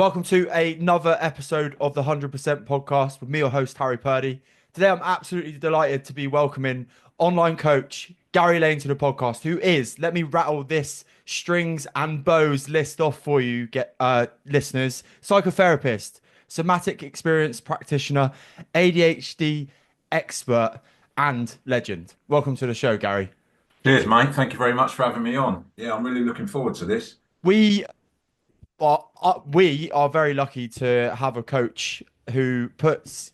Welcome to another episode of the 100% podcast with me, your host, Harry Purdy. Today, I'm absolutely delighted to be welcoming online coach Gary Lane to the podcast, who is, let me rattle this strings and bows list off for you, listeners, psychotherapist, somatic experience practitioner, ADHD expert, and legend. Welcome to the show, Gary. Cheers, mate. Thank you very much for having me on. Yeah, I'm really looking forward to this. We we are very lucky to have a coach who puts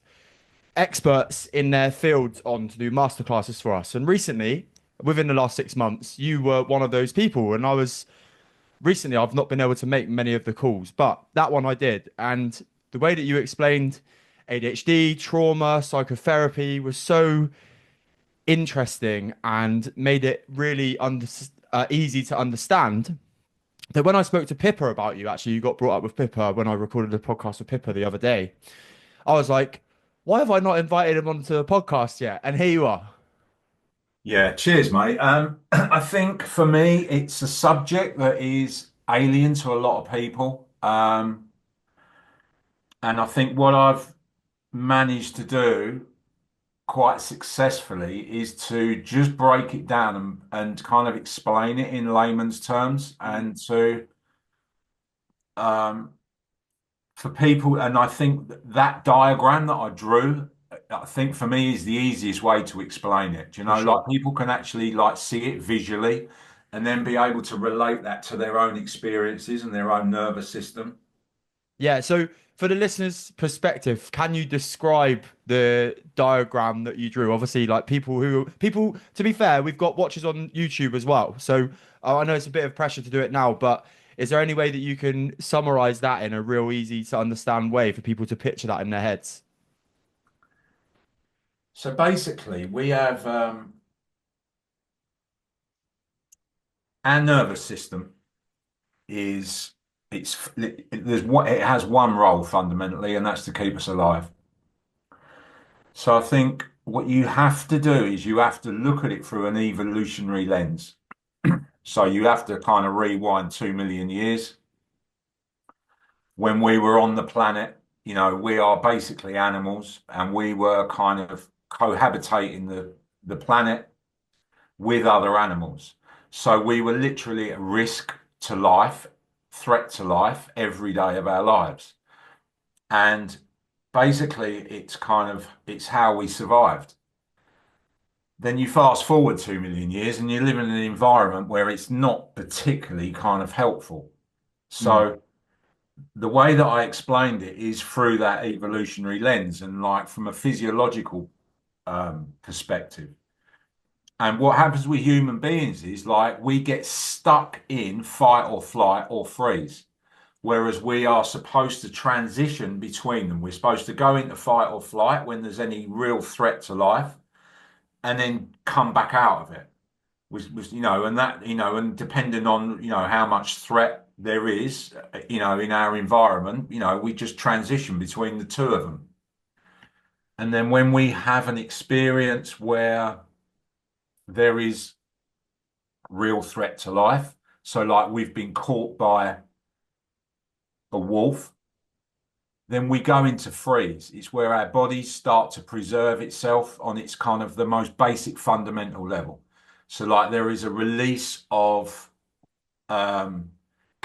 experts in their field on to do masterclasses for us. And recently, within the last 6 months, you were one of those people. And I've not been able to make many of the calls, but that one I did. And the way that you explained ADHD, trauma, psychotherapy was so interesting and made it really easy to understand that when I spoke to Pippa about you, actually, you got brought up with Pippa when I recorded a podcast with Pippa the other day. I was like, why have I not invited him onto the podcast yet? And here you are. Yeah, cheers, mate. I think for me, it's a subject that is alien to a lot of people. And I think what I've managed to do quite successfully is to just break it down and kind of explain it in layman's terms Mm. and to um, for people. And I think that diagram that I drew, I think for me is the easiest way to explain it. Do you For know, sure. like people can actually like see it visually and then be able to relate that to their own experiences and their own nervous system. Yeah. So, for the listeners' perspective, can you describe the diagram that you drew? Obviously, like people, to be fair, we've got watchers on YouTube as well. So, I know it's a bit of pressure to do it now, but is there any way that you can summarize that in a real easy to understand way for people to picture that in their heads? So basically, we have our nervous system is it has one role fundamentally, and that's to keep us alive. So I think what you have to do is you have to look at it through an evolutionary lens. So you have to kind of rewind 2 million years. When we were on the planet, we are basically animals and we were kind of cohabitating the planet with other animals. So we were literally at risk to life, threat to life every day of our lives. And basically it's how we survived. Then you fast forward 2 million years and you live in an environment where it's not particularly kind of helpful. Mm. So the way that I explained it is through that evolutionary lens and like from a physiological perspective. And what happens with human beings is like we get stuck in fight or flight or freeze, whereas we are supposed to transition between them. We're supposed to go into fight or flight when there's any real threat to life and then come back out of it. And that, and depending on, how much threat there is, in our environment, we just transition between the two of them. And then when we have an experience where there is real threat to life, so like we've been caught by a wolf, then we go into freeze. It's where our bodies start to preserve itself on its kind of the most basic fundamental level. So like there is a release of um,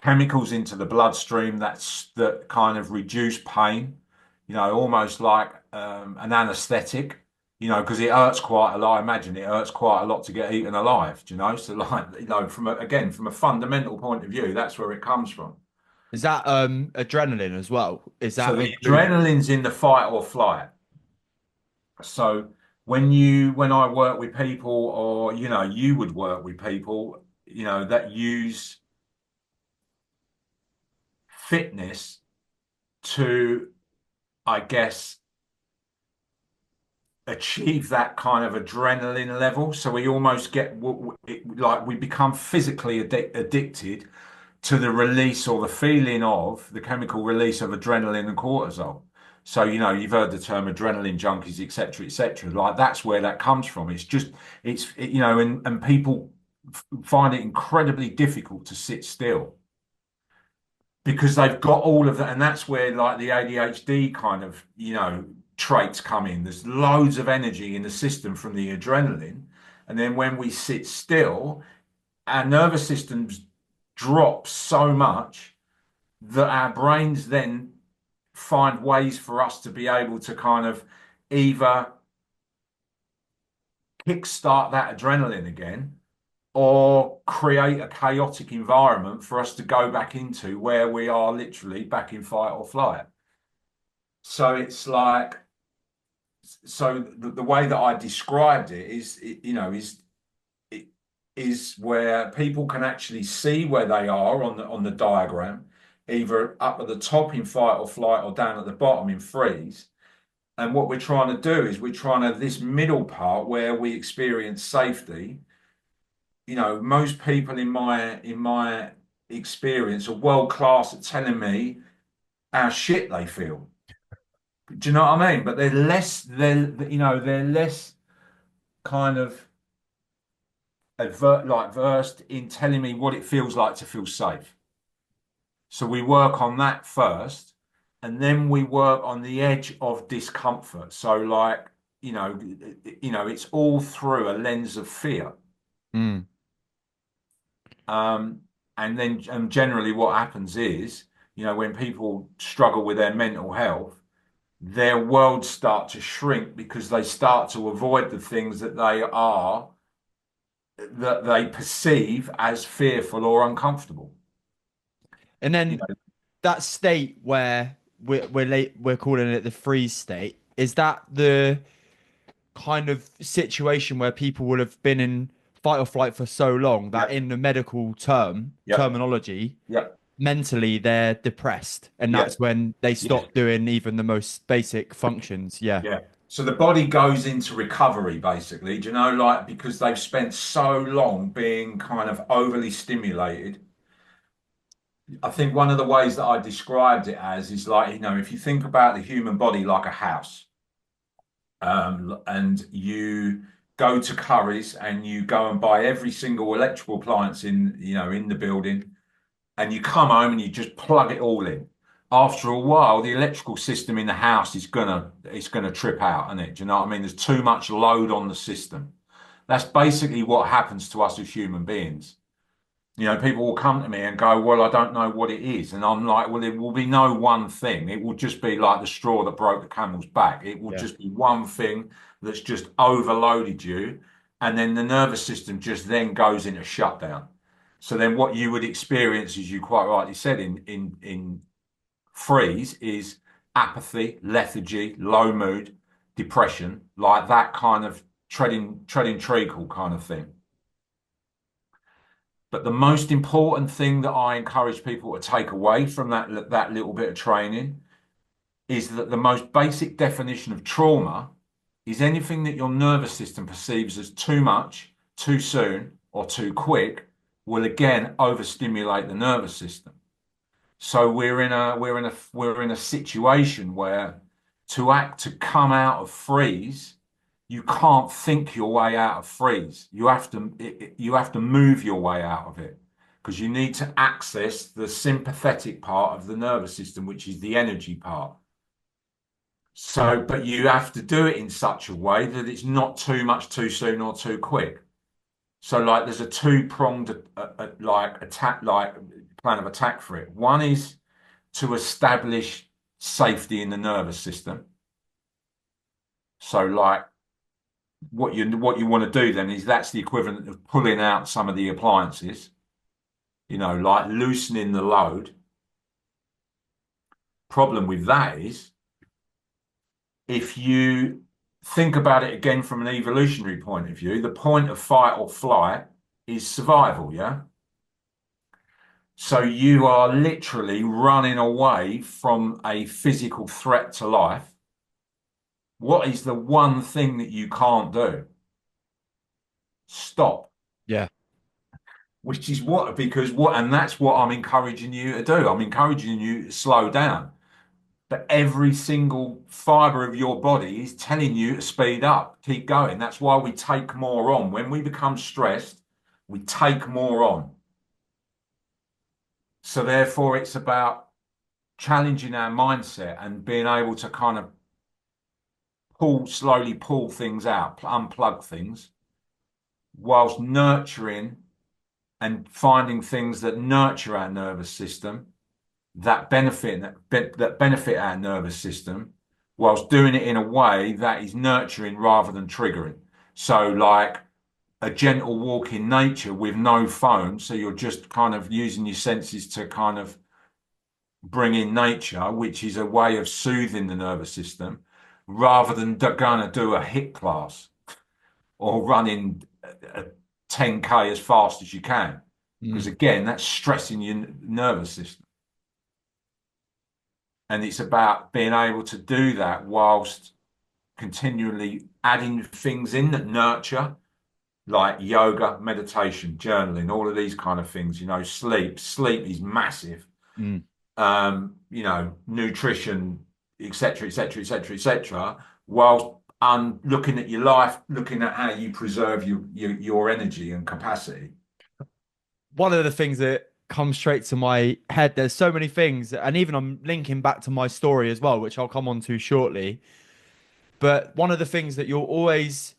chemicals into the bloodstream that kind of reduce pain, almost like an anesthetic, because it hurts quite a lot. I imagine it hurts quite a lot to get eaten alive, so like, again, from a fundamental point of view, that's where it comes from. Is that adrenaline as well? Is So that the included? adrenaline's in the fight or flight. So when I work with people or, you would work with people, that use fitness to, I guess, achieve that kind of adrenaline level. So we almost get like we become physically addicted to the release or the feeling of the chemical release of adrenaline and cortisol. So, you've heard the term adrenaline junkies, et cetera, et cetera. Like that's where that comes from. And people find it incredibly difficult to sit still. because they've got all of that, and that's where like the ADHD kind of, traits come in. There's loads of energy in the system from the adrenaline, and then when we sit still, our nervous systems drop so much that our brains then find ways for us to be able to kind of either kickstart that adrenaline again or create a chaotic environment for us to go back into where we are literally back in fight or flight. So it's like, so the way that I described it is, is where people can actually see where they are on the diagram, either up at the top in fight or flight or down at the bottom in freeze. And what we're trying to do is we're trying to this middle part where we experience safety. Most people in my experience are world class at telling me how shit they feel. Do you know what I mean? But they're less kind of versed in telling me what it feels like to feel safe. So we work on that first, and then we work on the edge of discomfort. So like, it's all through a lens of fear. Mm. And then generally what happens is, when people struggle with their mental health, their worlds start to shrink because they start to avoid the things that they perceive as fearful or uncomfortable. And You then know, that state where we're calling it the freeze state, is that the kind of situation where people will have been in fight or flight for so long that yeah, in the medical yeah, terminology, yeah, mentally they're depressed, and yeah, that's when they yeah, stop doing even the most basic functions. Yeah. yeah. So the body goes into recovery basically, do you know, like because they've spent so long being kind of overly stimulated. I think one of the ways that I described it as is like, if you think about the human body like a house, and you go to Curry's and you go and buy every single electrical appliance in the building, and you come home and you just plug it all in. After a while, the electrical system in the house is gonna trip out, isn't it? Do you know what I mean? There's too much load on the system. That's basically what happens to us as human beings. People will come to me and go, "Well, I don't know what it is." And I'm like, "Well, it will be no one thing. It will just be like the straw that broke the camel's back. It will Yeah. just be one thing that's just overloaded you. And then the nervous system just then goes into shutdown. So then what you would experience, as you quite rightly said, in freeze is apathy, lethargy, low mood, depression, like that kind of treading treacle kind of thing. But the most important thing that I encourage people to take away from that little bit of training is that the most basic definition of trauma is anything that your nervous system perceives as too much, too soon, or too quick will again overstimulate the nervous system. So we're in a situation where to come out of freeze, you can't think your way out of freeze. You have to move your way out of it because you need to access the sympathetic part of the nervous system, which is the energy part. So, but you have to do it in such a way that it's not too much too soon or too quick. So, like, there's a two-pronged plan of attack for it. One is to establish safety in the nervous system. So, like, what you want to do then is that's the equivalent of pulling out some of the appliances, like loosening the load. Problem with that is if you think about it again from an evolutionary point of view, the point of fight or flight is survival, yeah? So you are literally running away from a physical threat to life. What is the one thing that you can't do? Stop. Yeah. Which is and that's what I'm encouraging you to do. I'm encouraging you to slow down. But every single fiber of your body is telling you to speed up, keep going. That's why we take more on. When we become stressed, we take more on. So therefore, it's about challenging our mindset and being able to kind of slowly pull things out, unplug things, whilst nurturing and finding things that nurture our nervous system, that benefit our nervous system, whilst doing it in a way that is nurturing rather than triggering. So, like a gentle walk in nature with no phone, so you're just kind of using your senses to kind of bring in nature, which is a way of soothing the nervous system, rather than going to do a HIIT class or running a 10K as fast as you can. Because Mm. again, that's stressing your nervous system. And it's about being able to do that whilst continually adding things in that nurture, like yoga, meditation, journaling, all of these kind of things, sleep. Sleep is massive. Mm. Nutrition, etc., etc., etc., etc., whilst looking at your life, looking at how you preserve your energy and capacity. One of the things that comes straight to my head, there's so many things, and even I'm linking back to my story as well, which I'll come on to shortly. But one of the things that you'll always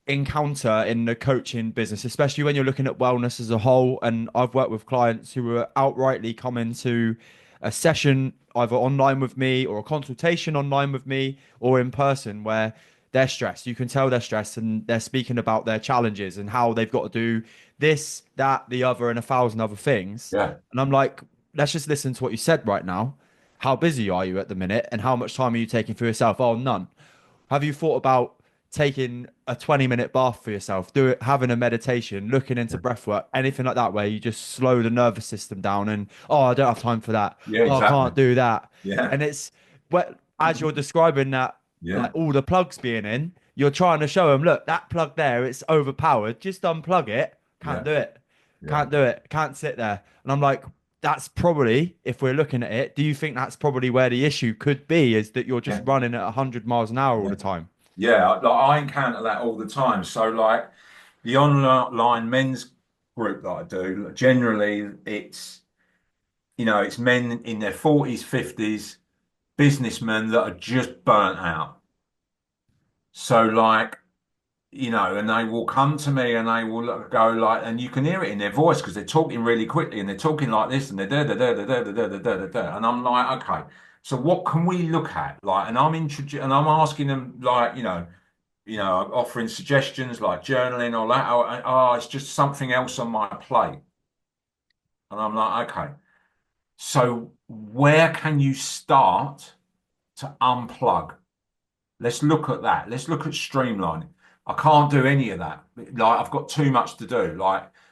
encounter in the coaching business, especially when you're looking at wellness as a whole, and I've worked with clients who are outrightly coming to a session either online with me or a consultation online with me or in person where they're stressed. You can tell they're stressed and they're speaking about their challenges and how they've got to do this, that, the other, and a thousand other things. Yeah, And I'm like, let's just listen to what you said right now. How busy are you at the minute? And how much time are you taking for yourself? Oh, none. Have you thought about taking a 20-minute bath for yourself, do it, having a meditation, looking into breath work, anything like that, where you just slow the nervous system down and, oh, I don't have time for that. yeah, Oh, I exactly. can't do that. Yeah, And it's as you're describing that, like yeah, all the plugs being in, you're trying to show them, look, that plug there, it's overpowered. Just unplug it. Can't yeah, do it. yeah, Can't do it. Can't sit there. And I'm like, that's probably, if we're looking at it, do you think that's probably where the issue could be, is that you're just yeah, running at 100 miles an hour all yeah. the time? Yeah, like I encounter that all the time. So, like the online men's group that I do, generally it's men in their 40s, 50s, businessmen that are just burnt out. So, like, and they will come to me and they will go like, and you can hear it in their voice because they're talking really quickly and they're talking like this and they're da da da da da da da da da da. And I'm like, okay, so what can we look at? Like, and I'm asking them like, offering suggestions like journaling or that. Oh, it's just something else on my plate. And I'm like, okay, so where can you start to unplug? Let's look at that. Let's look at streamlining. I can't do any of that. Like I've got too much to do.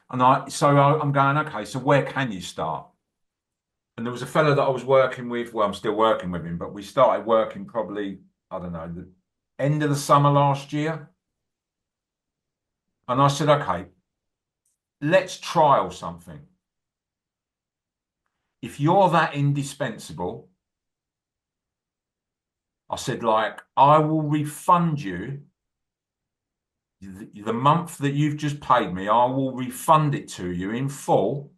I'm going, okay, so where can you start? And there was a fellow that I was working with. Well, I'm still working with him, but we started working probably, I don't know, the end of the summer last year. And I said, okay, let's trial something. If you're that indispensable, I said, like, I will refund you the month that you've just paid me. I will refund it to you in full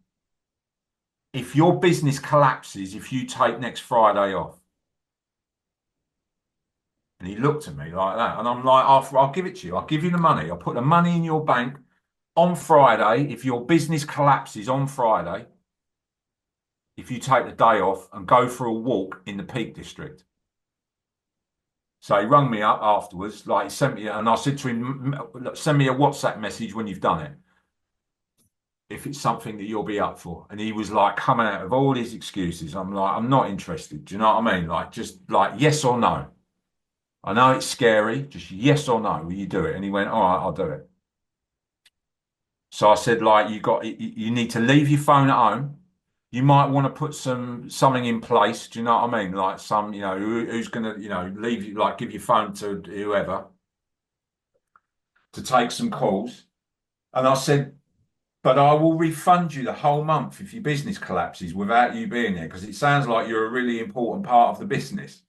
if your business collapses if you take next Friday off. And he looked at me like that. And I'm like, I'll give it to you. I'll give you the money. I'll put the money in your bank on Friday. If your business collapses on Friday, if you take the day off and go for a walk in the Peak District. So he rung me up afterwards, like he sent me, and I said to him, send me a WhatsApp message when you've done it, if it's something that you'll be up for. And he was like coming out of all his excuses. I'm like, I'm not interested. Do you know what I mean? Like, just like yes or no. I know it's scary, just yes or no, will you do it? And he went, all right, I'll do it. So I said, like, you need to leave your phone at home. You might want to put something in place. Do you know what I mean? Like who's gonna, leave you, like give your phone to whoever to take some calls. And I said, but I will refund you the whole month if your business collapses without you being there, because it sounds like you're a really important part of the business.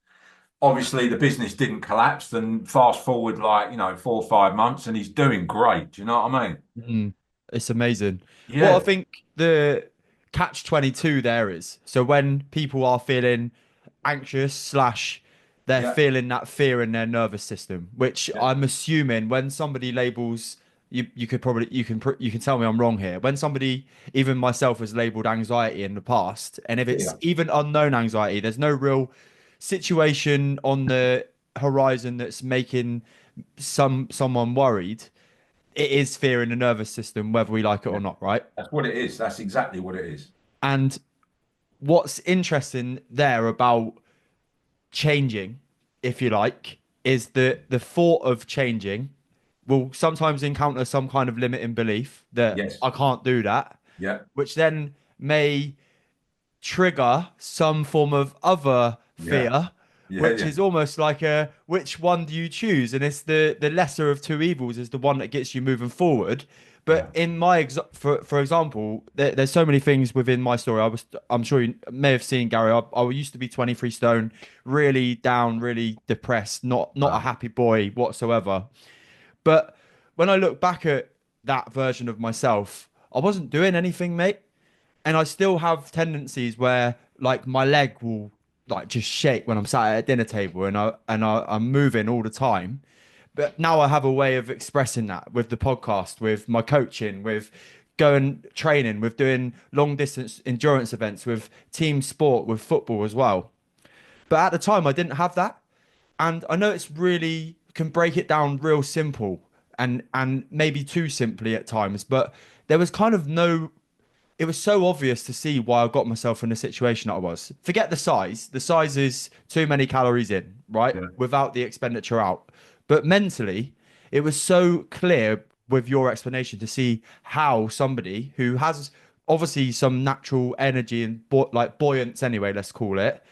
Obviously, the business didn't collapse. Then fast forward 4 or 5 months, and he's doing great. Do you know what I mean? Mm. It's amazing. What I Yeah, think the catch 22 there is. So when people are feeling anxious slash they're Yeah, feeling that fear in their nervous system, which yeah, I'm assuming when somebody labels you could probably you can tell me I'm wrong here. When somebody, even myself, has labeled anxiety in the past, and if it's fear. even unknown anxiety, there's no real situation on the horizon that's making someone worried. It is fear in the nervous system, whether we like it Yeah, or not, right? that's what it is. That's exactly what it is. And what's interesting there about changing, if you like, is that the thought of changing will sometimes encounter some kind of limiting belief that Yes. I can't do that, Yeah, which then may trigger some form of other yeah, fear, yeah, which yeah, is almost like a which one do you choose? And it's the lesser of two evils is the one that gets you moving forward. But yeah, in my for example, there's so many things within my story. I'm sure you may have seen Gary. I used to be 23 stone, really down, really depressed, not a wow, happy boy whatsoever. But when I look back at that version of myself, I wasn't doing anything, mate, and I still have tendencies where like my leg will like just shake when I'm sat at a dinner table and I'm moving all the time. But now I have a way of expressing that with the podcast, with my coaching, with going training, with doing long distance endurance events, with team sport, with football as well. But at the time I didn't have that. And I know it's really can break it down real simple and maybe too simply at times, but there was kind of no it was so obvious to see why I got myself in the situation that I was. Forget the size. The size is too many calories in, right? yeah, Without the expenditure out. But mentally, it was so clear with your explanation to see how somebody who has obviously some natural energy and like buoyance anyway, let's call it.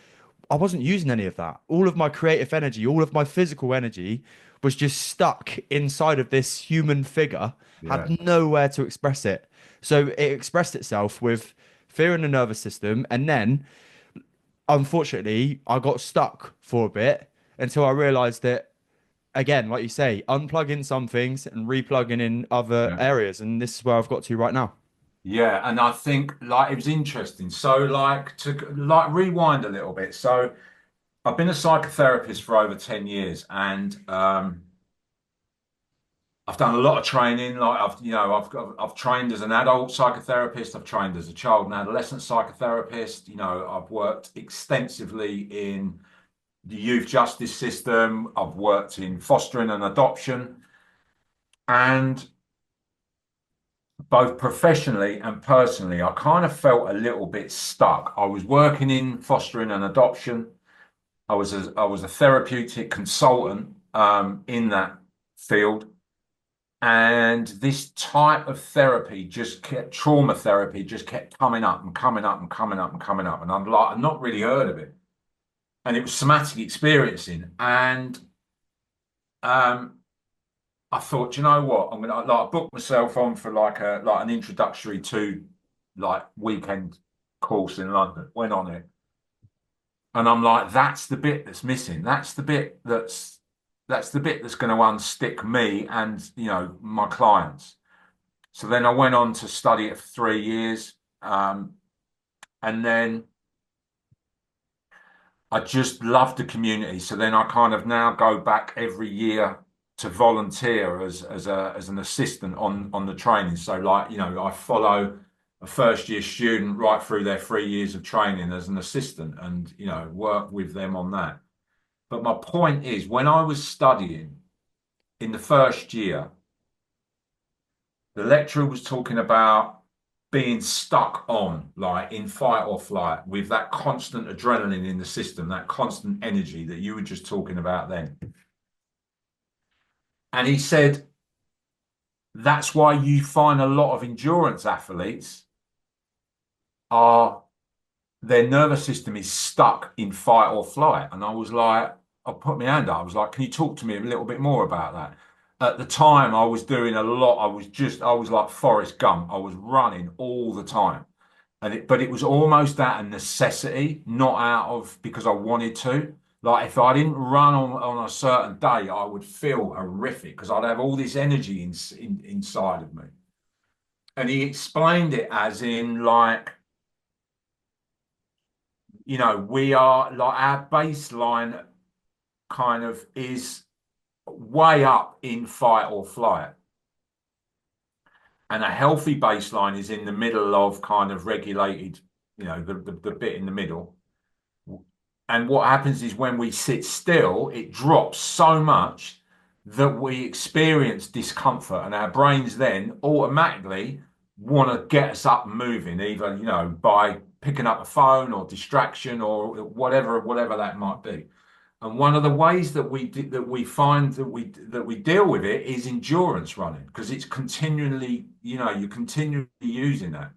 I wasn't using any of that. All of my creative energy, all of my physical energy was just stuck inside of this human figure, yeah, had nowhere to express it. So it expressed itself with fear in the nervous system. And then, unfortunately, I got stuck for a bit until I realized that, again, like you say, unplugging some things and replugging in other yeah. areas. And this is where I've got to right now. Yeah, and I think like it was interesting. So like to like rewind a little bit. So I've been a psychotherapist for over 10 years and I've done a lot of training. Like I've trained as an adult psychotherapist, I've trained as a child and adolescent psychotherapist, I've worked extensively in the youth justice system, I've worked in fostering and adoption, and both professionally and personally, I kind of felt a little bit stuck. I was working in fostering and adoption. I was a therapeutic consultant in that field, and this type of therapy just kept trauma therapy just kept coming up and coming up and coming up and coming up, and I'm like, I've not really heard of it, and it was somatic experiencing, and um, I thought, you know what? I'm gonna like book myself on for like an introductory to like weekend course in London. Went on it, and I'm like, that's the bit that's missing. That's the bit that's going to unstick me and my clients. So then I went on to study it for 3 years, and then I just loved the community. So then I kind of now go back every year to volunteer as an assistant on the training. So like, I follow a first year student right through their 3 years of training as an assistant and, work with them on that. But my point is, when I was studying in the first year, the lecturer was talking about being stuck on, like in fight or flight, with that constant adrenaline in the system, that constant energy that you were just talking about then. And he said that's why you find a lot of endurance athletes are their nervous system is stuck in fight or flight. And I was like, I put my hand up. I was like, can you talk to me a little bit more about that? At the time, I was doing a lot. I was like Forrest Gump. I was running all the time. But it was almost out of necessity, not out of because I wanted to. Like if I didn't run on a certain day, I would feel horrific because I'd have all this energy inside of me. And he explained it as in like, we are like our baseline kind of is way up in fight or flight. And a healthy baseline is in the middle of kind of regulated, the bit in the middle. And what happens is when we sit still, it drops so much that we experience discomfort, and our brains then automatically want to get us up and moving, either, by picking up a phone or distraction or whatever that might be. And one of the ways that we find that we deal with it is endurance running, because it's continually, you're continually using that.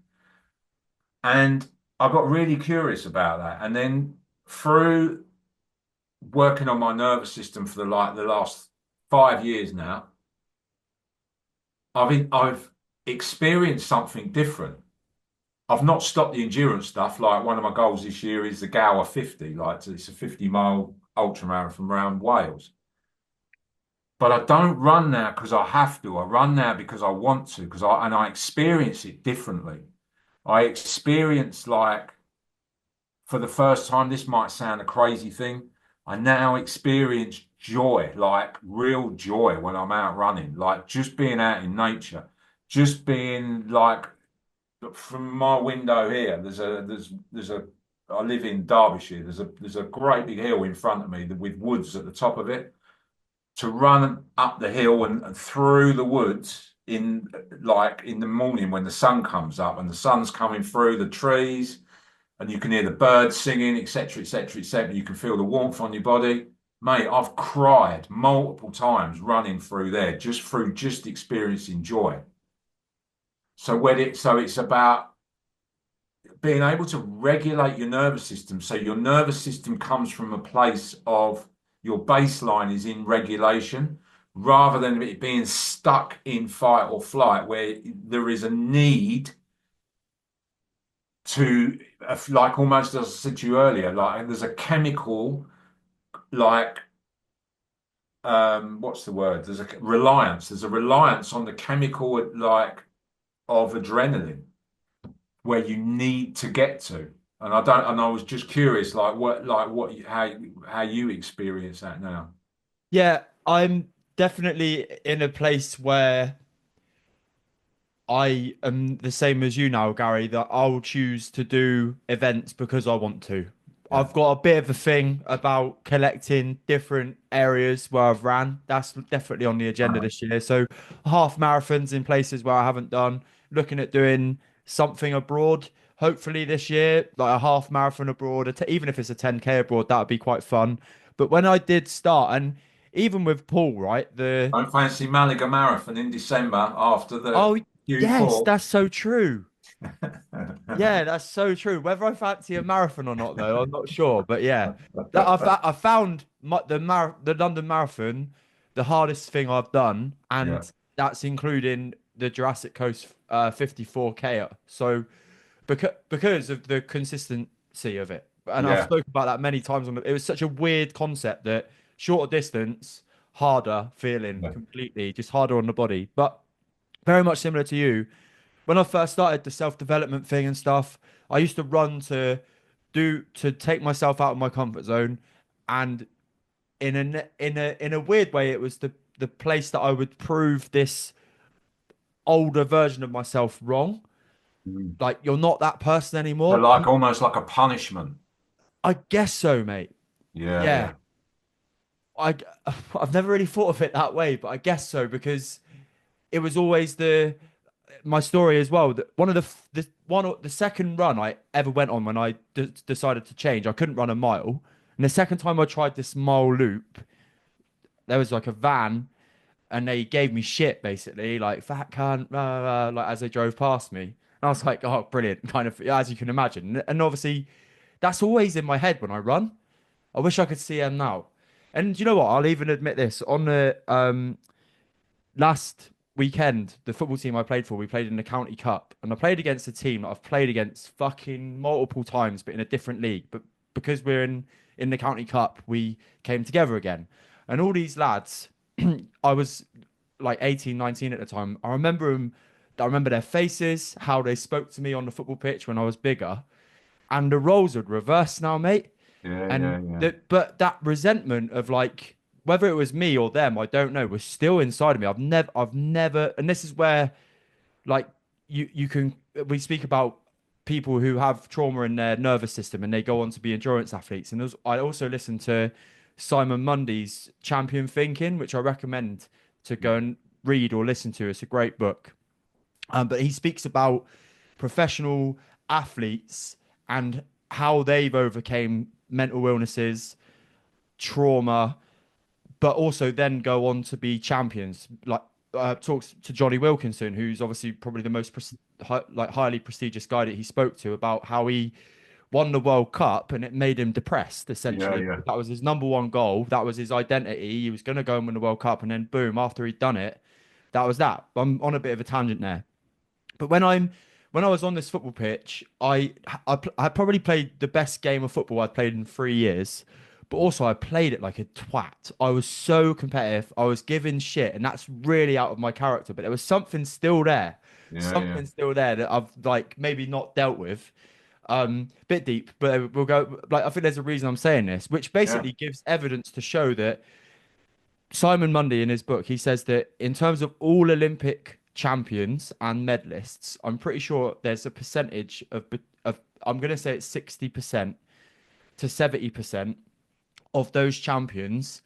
And I got really curious about that. And then through working on my nervous system for the last 5 years now, I've experienced something different. I've not stopped the endurance stuff. Like, one of my goals this year is the Gower 50. Like, it's a 50-mile ultra marathon around Wales. But I don't run now because I have to. I run now because I want to, and I experience it differently. I experience, like, for the first time, this might sound a crazy thing, I now experience joy, like real joy, when I'm out running, like just being out in nature, just being like, from my window here, I live in Derbyshire. There's a great big hill in front of me with woods at the top of it. To run up the hill and through the woods in the morning when the sun comes up and the sun's coming through the trees, and you can hear the birds singing, etc., etc., etc. You can feel the warmth on your body. Mate, I've cried multiple times running through there, just experiencing joy. So it's about being able to regulate your nervous system. So your nervous system comes from a place of, your baseline is in regulation, rather than it being stuck in fight or flight, where there is a need to, like, almost as I said to you earlier, like there's a chemical, like, what's the word? There's a reliance on the chemical, like, of adrenaline, where you need to get to. And I was just curious, how you experience that now. Yeah, I'm definitely in a place where I am the same as you now, Gary, that I'll choose to do events because I want to. Yeah. I've got a bit of a thing about collecting different areas where I've ran. That's definitely on the agenda Uh, this year. So, half marathons in places where I haven't done, looking at doing something abroad. Hopefully this year, like a half marathon abroad, even if it's a 10K abroad, that would be quite fun. But when I did start, and even with Paul, right, don't fancy Malaga Marathon in December after the oh, yes, Q4. that's so true. Yeah, that's so true. Whether I fancy a marathon or not, though, I'm not sure. But yeah, I found the London Marathon the hardest thing I've done, Yeah, and that's including the Jurassic Coast 54K. So because of the consistency of it, and I've yeah, spoken about that many times. It was such a weird concept that shorter distance, harder feeling yeah. completely, just harder on the body, but very much similar to you when I first started the self-development thing and stuff, I used to run to take myself out of my comfort zone, and in a weird way, it was the place that I would prove this older version of myself wrong. Mm. Like, you're not that person So, anymore. like, almost like a punishment. I guess so, mate. Yeah, Yeah, yeah. I I've never really thought of it that way, but I guess so because it was always the my story as well. That one of the second run I ever went on when I decided to change, I couldn't run a mile, and the second time I tried this mile loop, there was like a van, and they gave me shit basically, like fat cunt, like as they drove past me. And I was like, oh, brilliant, kind of as you can imagine. And obviously, that's always in my head when I run. I wish I could see him now. And you know what? I'll even admit this on the last weekend, the football team I played for, we played in the county cup, and I played against a team that I've played against fucking multiple times, but in a different league. But because we're in the county cup, we came together again, and all these lads, I was like 18, 19 at the time. I remember them. I remember their faces, how they spoke to me on the football pitch when I was bigger, and the roles would reverse now, mate. Yeah, And yeah, yeah. that, but that resentment of like whether it was me or them, I don't know, was still inside of me. I've never, and this is where like you can we speak about people who have trauma in their nervous system and they go on to be endurance athletes. And I also listen to Simon Mundy's Champion Thinking, which I recommend to go and read or listen to. It's a great book. But he speaks about professional athletes and how they've overcame mental illnesses, trauma, but also then go on to be champions. Like talks to Johnny Wilkinson, who's obviously probably the most like highly prestigious guy that he spoke to about how he won the World Cup and it made him depressed. Yeah, Essentially, yeah. that was his number one goal. That was his identity. He was going to go and win the World Cup, and then boom, after he'd done it, that was that. I'm on a bit of a tangent there. But when I was on this football pitch, I probably played the best game of football I'd played in 3 years. But also I played it like a twat. I was so competitive. I was giving shit, and that's really out of my character. But there was Yeah, yeah. something still there that I've like maybe not dealt with. Bit deep, but we'll go. Like I think there's a reason I'm saying this, which Yeah. basically gives evidence to show that Simon Mundy in his book, he says that in terms of all Olympic champions and medalists, I'm pretty sure there's a percentage of I'm going to say it's 60% to 70% of those champions.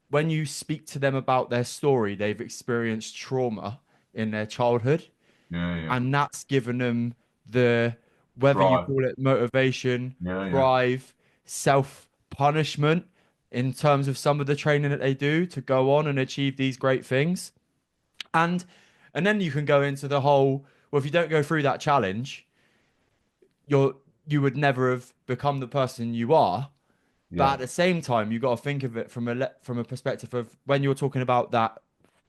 When you speak to them about their story, they've experienced trauma in their childhood, Yeah, yeah. and that's given them the whether you Drive. call it motivation, Yeah, yeah. drive, self punishment in terms of some of the training that they do to go on and achieve these great things. And and then you can go into the whole, well, if you don't go through that challenge, you're you would never have become the person you are. But Yeah. at the same time, you got to think of it from a perspective of when you're talking about that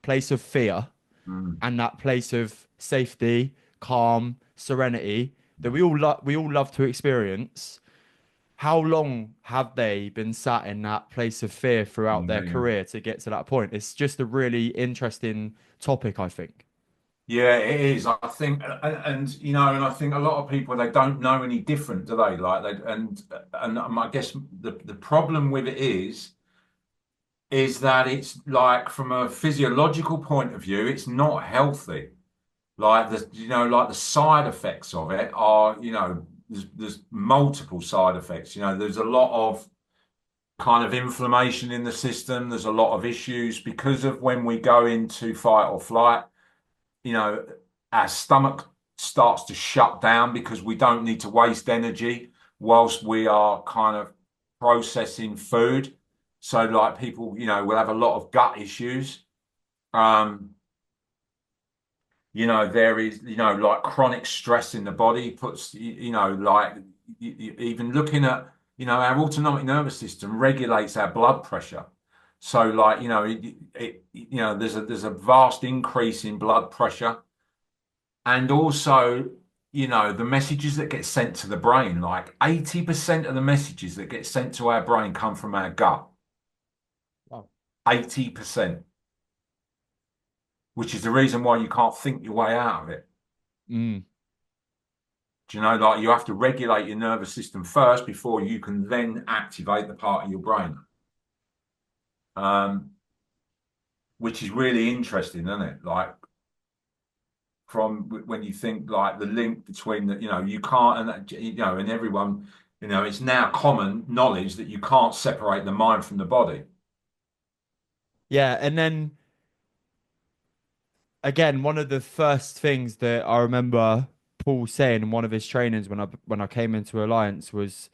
place of fear Mm. and that place of safety, calm, serenity that we all love to experience. How long have they been sat in that place of fear throughout Yeah, their yeah. career to get to that point? It's just a really interesting topic, I think. Yeah, it is. I think, and you know, and I think a lot of people they don't know any different, do they? Like they, and I guess the problem with it is that it's like from a physiological point of view, it's not healthy. Like the, you know, like the side effects of it are, you know, there's multiple side effects. You know, there's a lot of kind of inflammation in the system. There's a lot of issues because of when we go into fight or flight, you know, our stomach starts to shut down because we don't need to waste energy whilst we are kind of processing food. So, like people, you know, will have a lot of gut issues. Um, you know, there is, you know, like chronic stress in the body puts, you know, like even looking at, you know, our autonomic nervous system regulates our blood pressure. So, like, you know, you know, there's a vast increase in blood pressure. And also, you know, the messages that get sent to the brain, like 80% of the messages that get sent to our brain come from our gut. Wow. 80%, which is the reason why you can't think your way out of it. Mm. Do you know, like you have to regulate your nervous system first before you can then activate the part of your brain. Um, which is really interesting, isn't it? Like from when you think like the link between the, you know, you can't, and that, you know, and everyone, you know, it's now common knowledge that you can't separate the mind from the body. Yeah, and then again, one of the first things that I remember Paul saying in one of his trainings when I came into Alliance was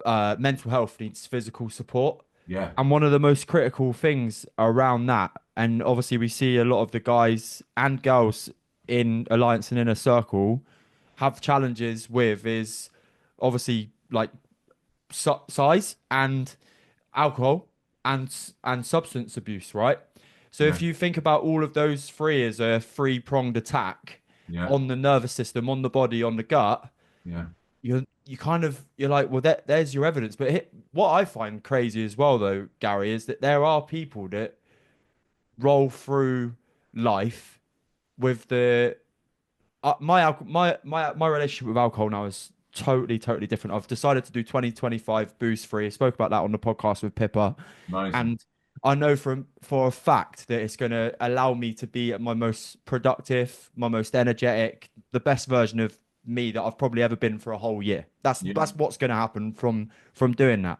mental health needs physical support. Yeah, And one of the most critical things around that, and obviously we see a lot of the guys and girls in Alliance and Inner Circle have challenges with is obviously like size and alcohol and substance abuse, right? So yeah, if you think about all of those three as a three-pronged attack yeah, on the nervous system, on the body, on the gut, yeah, you're like, well, there's your evidence. But what I find crazy as well, though, Gary, is that there are people that roll through life with the my relationship with alcohol now is totally different. I've decided to do 2025 booze free. I spoke about that on the podcast with Pippa, Amazing. and I know for a fact that it's going to allow me to be at my most productive, my most energetic, the best version of me that I've probably ever been for a whole year. Yeah. That's what's going to happen from doing that.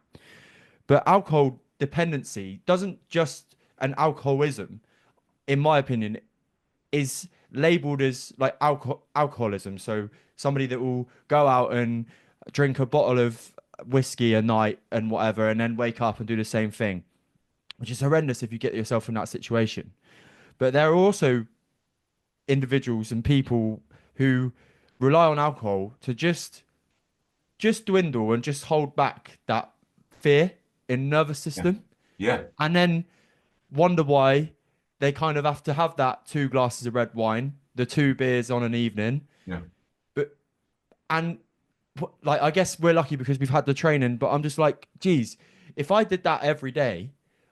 But alcohol dependency doesn't just an alcoholism, in my opinion, is labeled as like alcoholism. So somebody that will go out and drink a bottle of whiskey a night and whatever, and then wake up and do the same thing, which is horrendous if you get yourself in that situation. But there are also individuals and people who rely on alcohol to just dwindle and just hold back that fear in nervous Yeah. system, Yeah. and then wonder why they kind of have to have that two glasses of red wine, the two beers on an evening. Yeah. But and like I guess we're lucky because we've had the training, but I'm just like, geez, if I did that every day,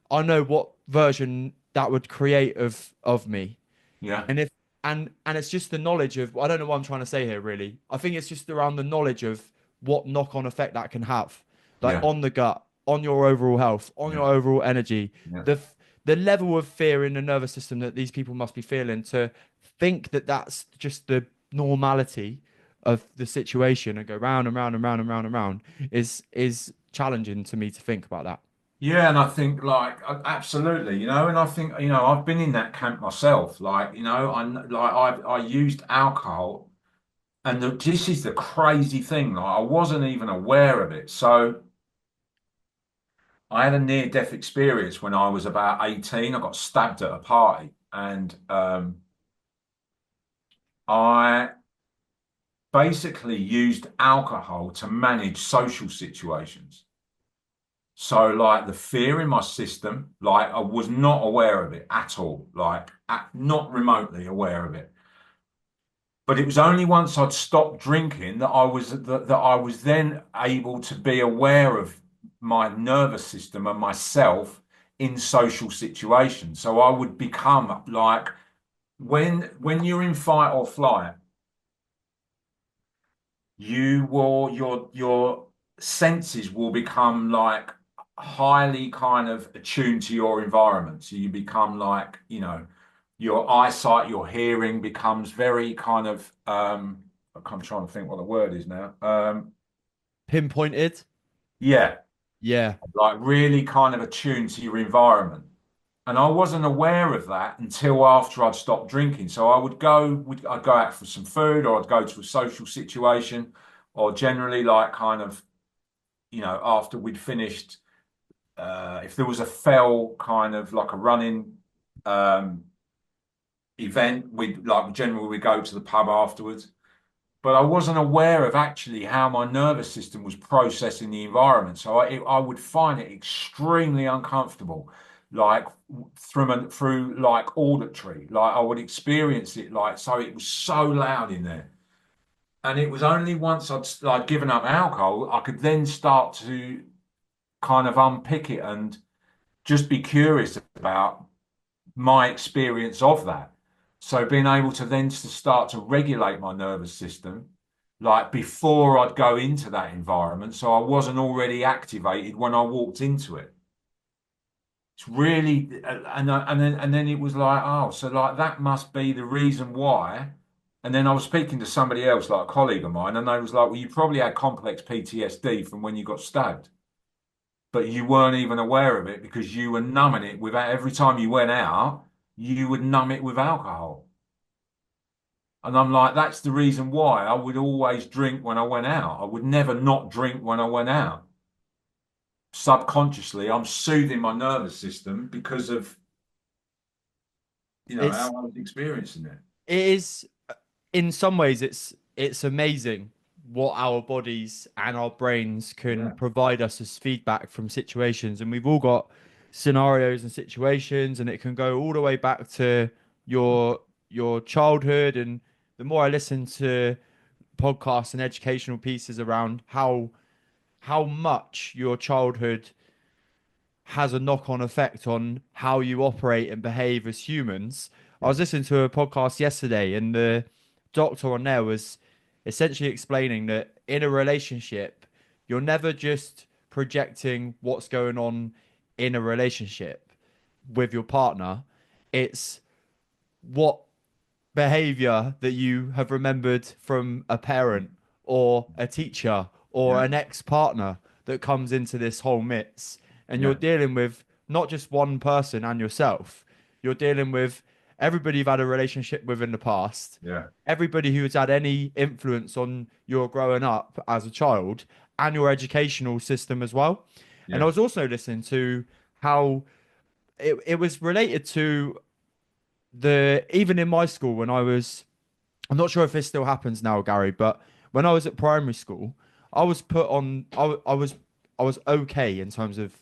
I know what version that would create of me. Yeah. And if and it's just the knowledge of I don't know what I'm trying to say here really. I think it's just around the knowledge of what knock-on effect that can have, like Yeah. on the gut, on your overall health, on Yeah. your overall energy, Yeah. the the level of fear in the nervous system that these people must be feeling to think that that's just the normality of the situation and go round and round and round and round and round is challenging to me to think about that. Yeah, and I think like absolutely, and I think I've been in that camp myself. Like I used alcohol, and this is the crazy thing. Like I wasn't even aware of it. So I had a near-death experience when I was about 18. I got stabbed at a party, and I basically used alcohol to manage social situations. So, like the fear in my system, like I was not aware of it at all, not remotely aware of it. But it was only once I'd stopped drinking that I was then able to be aware of my nervous system and myself in social situations. So I would become like when you're in fight or flight, your senses will become like highly kind of attuned to your environment. So you become like, your eyesight, your hearing becomes very kind of I'm trying to think what the word is now. Pinpointed. Yeah, Yeah. like really kind of attuned to your environment. And I wasn't aware of that until after I'd stopped drinking. So I'd go out for some food, or I'd go to a social situation, or generally like kind of, after we'd finished, if there was a fell kind of like a running um, event, we'd go to the pub afterwards. But I wasn't aware of actually how my nervous system was processing the environment. So I would find it extremely uncomfortable, like through like auditory, like I would experience it like, so it was so loud in there. And it was only once I'd like given up alcohol, I could then start to kind of unpick it and just be curious about my experience of that. So being able to then to start to regulate my nervous system, like before I'd go into that environment, so I wasn't already activated when I walked into it. It's really, and then it was like, oh, so like that must be the reason why. And then I was speaking to somebody else, like a colleague of mine, and they was like, well, you probably had complex PTSD from when you got stabbed, but you weren't even aware of it because you were numbing it without every time you went out, you would numb it with alcohol. And I'm like, that's the reason why I would always drink when I went out. I would never not drink when I went out. Subconsciously, I'm soothing my nervous system because of, how It's I was experiencing it. it is in some ways it's amazing what our bodies and our brains can Yeah. provide us as feedback from situations, and we've all got scenarios and situations, and it can go all the way back to your childhood. And the more I listen to podcasts and educational pieces around how much your childhood has a knock-on effect on how you operate and behave as humans. I was listening to a podcast yesterday, and the doctor on there was essentially explaining that in a relationship, you're never just projecting what's going on in a relationship with your partner. It's what behavior that you have remembered from a parent or a teacher or Yeah, an ex-partner that comes into this whole mix. And you're yeah, dealing with not just one person and yourself, you're dealing with everybody you've had a relationship with in the past, yeah, everybody who's had any influence on your growing up as a child, and your educational system as well. And I yeah, was also listening to how it was related to the even in my school when I was, I'm not sure if this still happens now, Gary, but when I was at primary school, I was put on. I was okay in terms of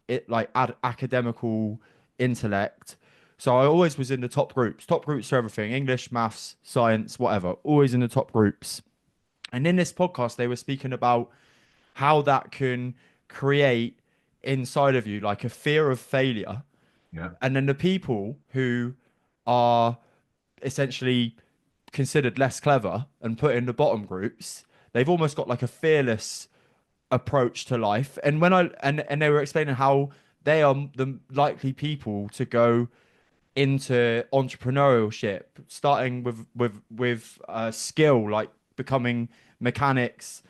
it, like academical intellect. So I always was in the top groups for everything: English, maths, science, whatever. Always in the top groups. And in this podcast, they were speaking about how that can create inside of you like a fear of failure, yeah. and then the people who are essentially considered less clever and put in the bottom groups, they've almost got like a fearless approach to life. And when I and they were explaining how they are the likely people to go into entrepreneurship, starting with skill like becoming mechanics,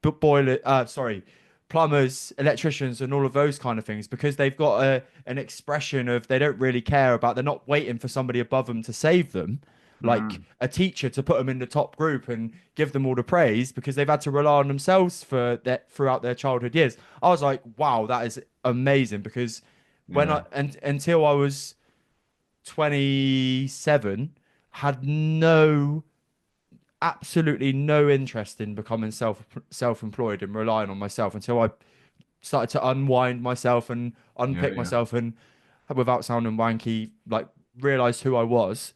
boiler sorry, plumbers, electricians, and all of those kind of things, because they've got an expression of they don't really care about, they're not waiting for somebody above them to save them, like Mm, a teacher to put them in the top group and give them all the praise, because they've had to rely on themselves for that throughout their childhood years. I was like, wow, that is amazing, because when yeah. I and until I was 27, had no absolutely no interest in becoming self-employed and relying on myself until I started to unwind myself and Yeah, unpick yeah. myself and, without sounding wanky, like realized who I was.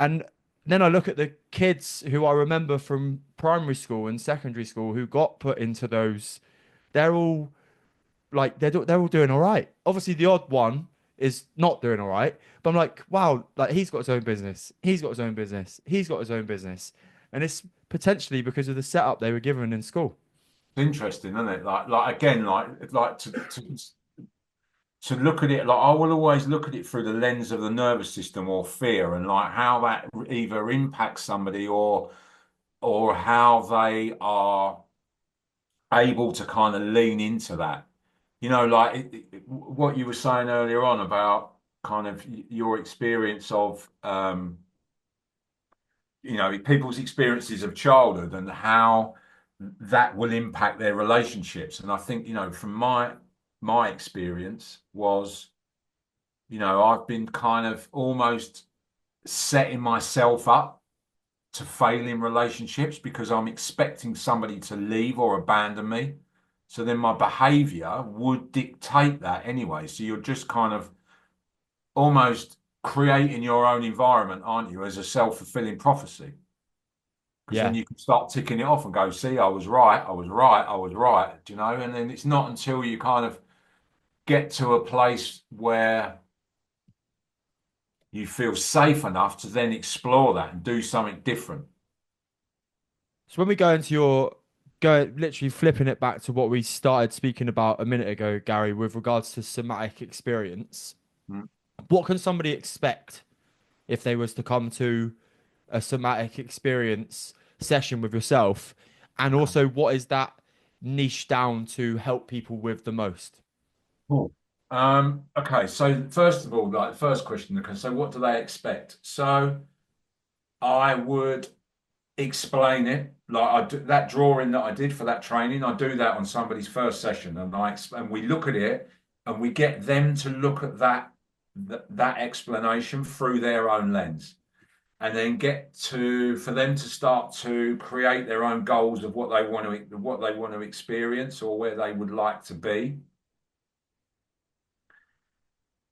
And then I look at the kids who I remember from primary school and secondary school who got put into those. They're all like they're all doing all right. Obviously, the odd one is not doing all right, but I'm like, wow, like he's got his own business, he's got his own business, he's got his own business, and it's potentially because of the setup they were given in school. It's interesting, isn't it? Like again, like to look at it, like I will always look at it through the lens of the nervous system or fear, and like how that either impacts somebody or how they are able to kind of lean into that. You know, like what you were saying earlier on about kind of your experience of people's experiences of childhood and how that will impact their relationships. And I think, from my experience was, I've been kind of almost setting myself up to fail in relationships because I'm expecting somebody to leave or abandon me. So then my behavior would dictate that anyway. So you're just kind of almost creating your own environment, aren't you, as a self-fulfilling prophecy? Because then Yeah. you can start ticking it off and go, see, I was right, I was right, I was right, And then it's not until you kind of get to a place where you feel safe enough to then explore that and do something different. So when we go into your go literally flipping it back to what we started speaking about a minute ago, Gary, with regards to somatic experience, Mm. what can somebody expect if they was to come to a somatic experience session with yourself? And also, what is that niche down to help people with the most? Cool. Okay, so first of all, like first question, okay, so what do they expect? So I would explain it like I do that drawing that I did for that training. I do that on somebody's first session, and and we look at it, and we get them to look at that explanation through their own lens, and then get to for them to start to create their own goals of what they want to experience or where they would like to be,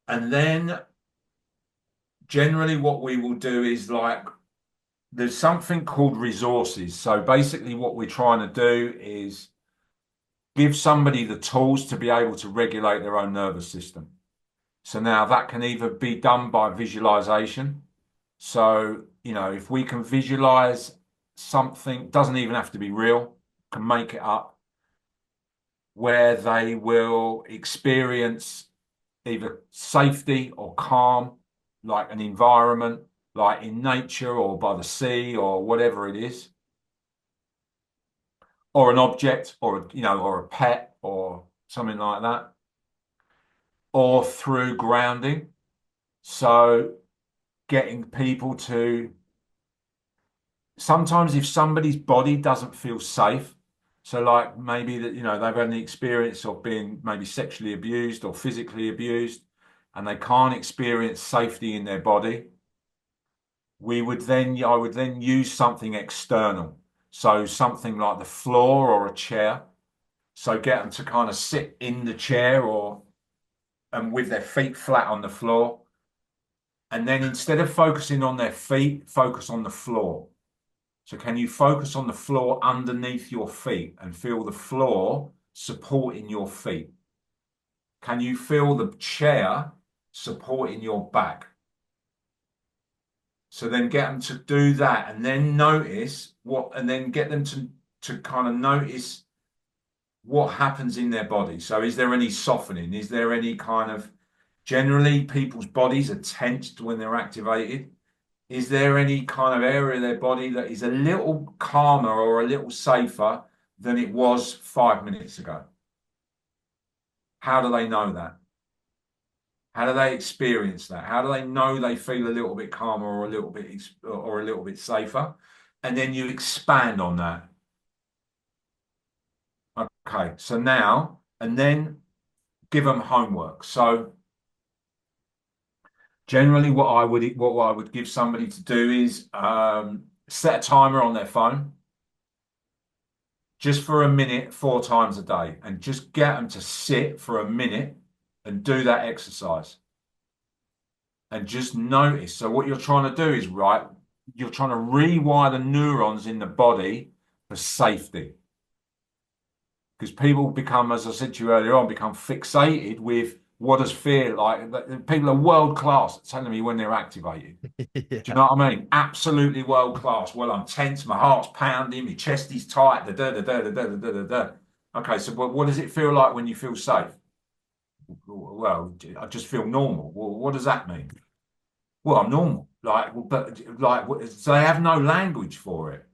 and then generally what we will do is like there's something called resources. So basically, what we're trying to do is give somebody the tools to be able to regulate their own nervous system. So now that can either be done by visualization. So, if we can visualize something, doesn't even have to be real, can make it up, where they will experience either safety or calm, like an environment, like in nature or by the sea or whatever it is, or an object or a pet or something like that, or through grounding. So getting people to sometimes if somebody's body doesn't feel safe, so like maybe that, they've had an experience of being maybe sexually abused or physically abused, and they can't experience safety in their body, I would then use something external. So something like the floor or a chair. So get them to kind of sit in the chair or and with their feet flat on the floor. And then instead of focusing on their feet, focus on the floor. So can you focus on the floor underneath your feet and feel the floor supporting your feet? Can you feel the chair supporting your back? So then get them to do that and then and then get them to kind of notice what happens in their body. So is there any softening? Is there any kind of, generally people's bodies are tensed when they're activated. Is there any kind of area of their body that is a little calmer or a little safer than it was 5 minutes ago? How do they know that? How do they experience that? How do they know they feel a little bit calmer or a little bit safer? And then you expand on that. Okay, so now and then give them homework. So generally, what I would give somebody to do is set a timer on their phone just for a minute, 4 times a day, and just get them to sit for a minute and do that exercise and just notice. So what you're trying to do is you're trying to rewire the neurons in the body for safety. Because people become, as I said to you earlier on, become fixated with what does fear like. People are world class at telling me when they're activated. Do you Yeah. know what I mean? Absolutely world class. Well, I'm tense, my heart's pounding, my chest is tight. Da, da, da, da, da, da, da, da, da. Okay, so what does it feel like when you feel safe? Well, I just feel normal. Well, what does that mean? Well, I'm normal. So they have no language for it.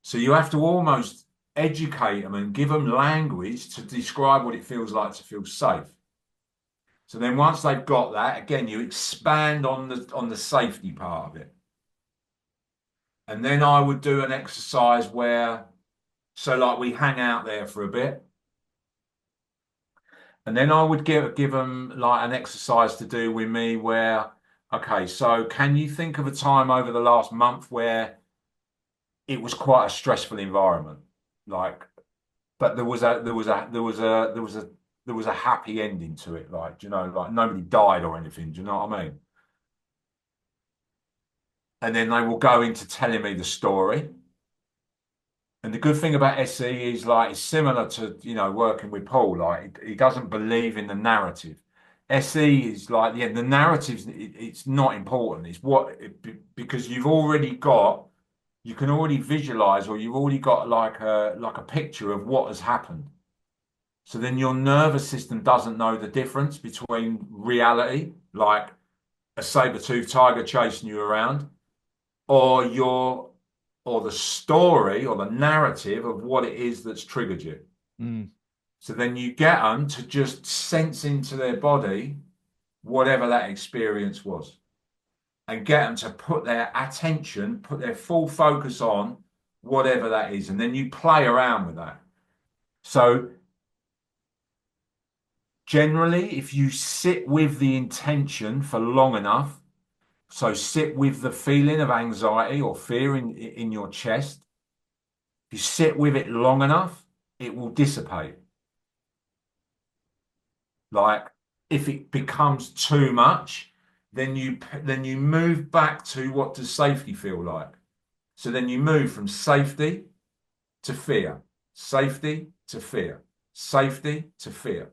So you have to almost educate them and give them language to describe what it feels like to feel safe. So then once they've got that, again, you expand on the safety part of it. And then I would do an exercise so like we hang out there for a bit. And then I would give them like an exercise to do with me where, okay, so can you think of a time over the last month where it was quite a stressful environment? Like, but there was a happy ending to it. Like, like nobody died or anything. Do you know what I mean? And then they will go into telling me the story. And the good thing about SE is like it's similar to working with Paul. Like he doesn't believe in the narrative. SE is like the narratives. It's not important. It's because you can already visualize or you've already got like a picture of what has happened. So then your nervous system doesn't know the difference between reality, like a saber-toothed tiger chasing you around, or the story or the narrative of what it is that's triggered you. Mm. So then you get them to just sense into their body whatever that experience was and get them to put their attention, put their full focus on whatever that is. And then you play around with that. So generally, if you sit with the intention for long enough, so sit with the feeling of anxiety or fear in your chest, if you sit with it long enough, it will dissipate. Like if it becomes too much, then you move back to what does safety feel like. So then you move from safety to fear, safety to fear, safety to fear.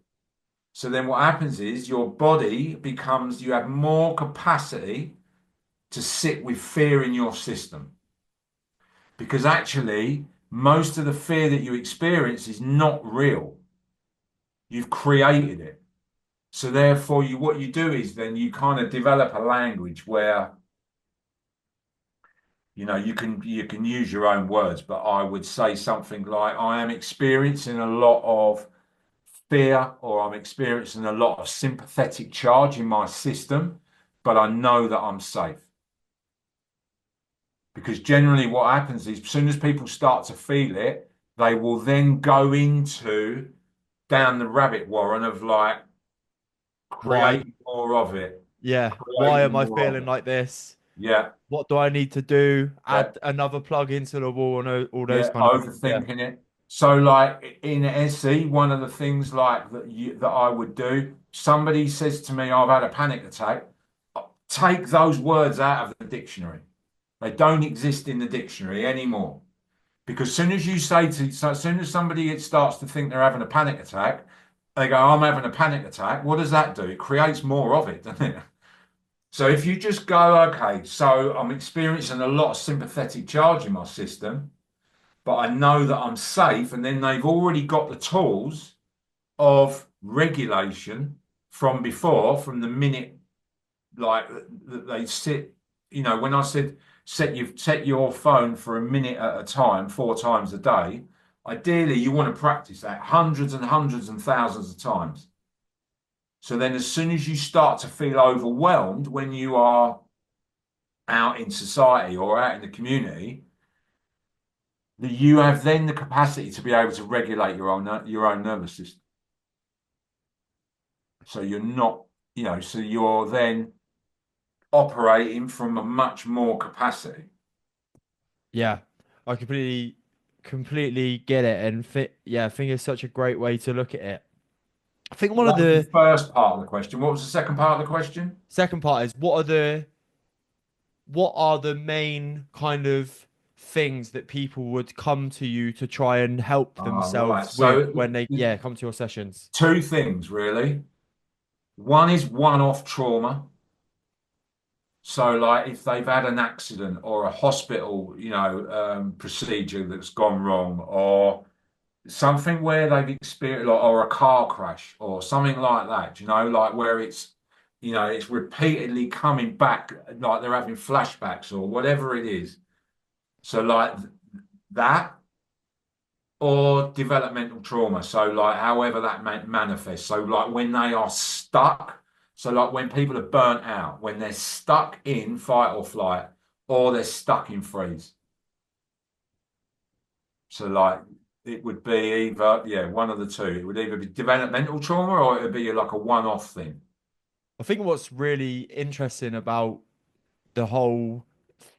So then what happens is your body becomes, you have more capacity to sit with fear in your system. Because actually, most of the fear that you experience is not real. You've created it. So therefore, what you do is then you kind of develop a language where you can use your own words, but I would say something like, I am experiencing a lot of fear, or I'm experiencing a lot of sympathetic charge in my system, but I know that I'm safe. Because generally what happens is as soon as people start to feel it, they will then go into down the rabbit warren of like Why? creating more of it, Yeah. Why am creating I more of feeling it. like this? Yeah, What do I need to do? yeah. Add another plug into the wall and all those Yeah, kind of things. Yeah. overthinking it. So, like in SE, one of the things like that I would do. Somebody says to me, "I've had a panic attack." Take those words out of the dictionary. They don't exist in the dictionary anymore. Because as soon as somebody starts to think they're having a panic attack, they go, "I'm having a panic attack." What does that do? It creates more of it, doesn't it? So if you just go, okay, so I'm experiencing a lot of sympathetic charge in my system, but I know that I'm safe. And then they've already got the tools of regulation from before, from the minute like that they sit. When I said set your phone for a minute at a time, 4 times a day. Ideally, you want to practice that hundreds and hundreds and thousands of times. So then, as soon as you start to feel overwhelmed when you are out in society or out in the community, that you have then the capacity to be able to regulate your own nervous system. So you're not, so you're then operating from a much more capacity. Yeah. I completely get it. And yeah, I think it's such a great way to look at it. I think So one of that was the the first part of the question. What was the second part of the question? second part is what are the main kind of things that people would come to you to try and help Right. themselves with So when they, yeah, come to your sessions? two things really. One is one-off trauma. So, like if they've had an accident or a hospital, procedure that's gone wrong, or something where they've experienced, or a car crash, or something like that, like where it's repeatedly coming back, like they're having flashbacks or whatever it is. So, like that, or developmental trauma. So, like, however that manifests. So, like, when they are stuck, so like when people are burnt out, when they're stuck in fight or flight, or they're stuck in freeze. So, like, it would be either, yeah, one of the two. It would either be developmental trauma or it would be like a one-off thing. I think what's really interesting about the whole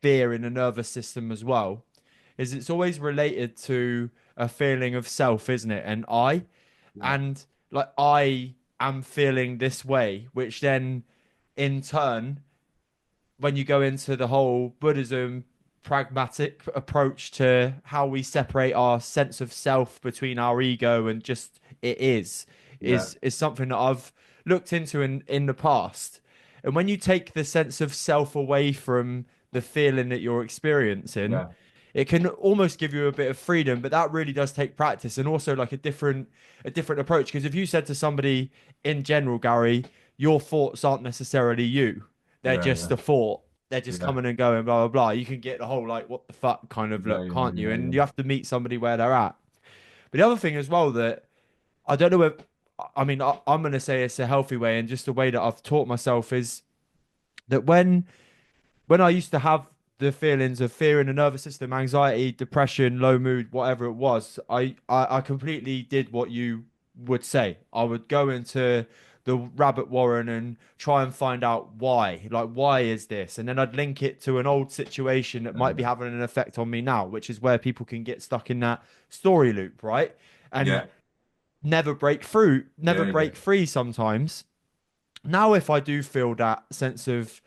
fear in the nervous system as well is it's always related to a feeling of self, isn't it? And Yeah, and like I am feeling this way, which then in turn, when you go into the whole Buddhism pragmatic approach to how we separate our sense of self between our ego and just it is yeah, is something that I've looked into in the past. And when you take the sense of self away from the feeling that you're experiencing, yeah, it can almost give you a bit of freedom, but that really does take practice and also like a different approach. Because if you said to somebody in general, Gary, your thoughts aren't necessarily you, they're yeah, just yeah, a thought. They're just yeah, coming and going, blah blah blah. You can get the whole like what the fuck kind of yeah, look, yeah, can't you? yeah, And yeah, you have to meet somebody where they're at. But the other thing as well that I don't know if I mean I'm gonna say it's a healthy way and just the way that I've taught myself is that when I used to have the feelings of fear in the nervous system, anxiety, depression, low mood, whatever it was, I completely did what you would say. I would go into the rabbit warren and try and find out why. Like, why is this? And then I'd link it to an old situation that might be having an effect on me now, which is where people can get stuck in that story loop, right? And yeah, never yeah, yeah, break free sometimes. Now, if I do feel that sense of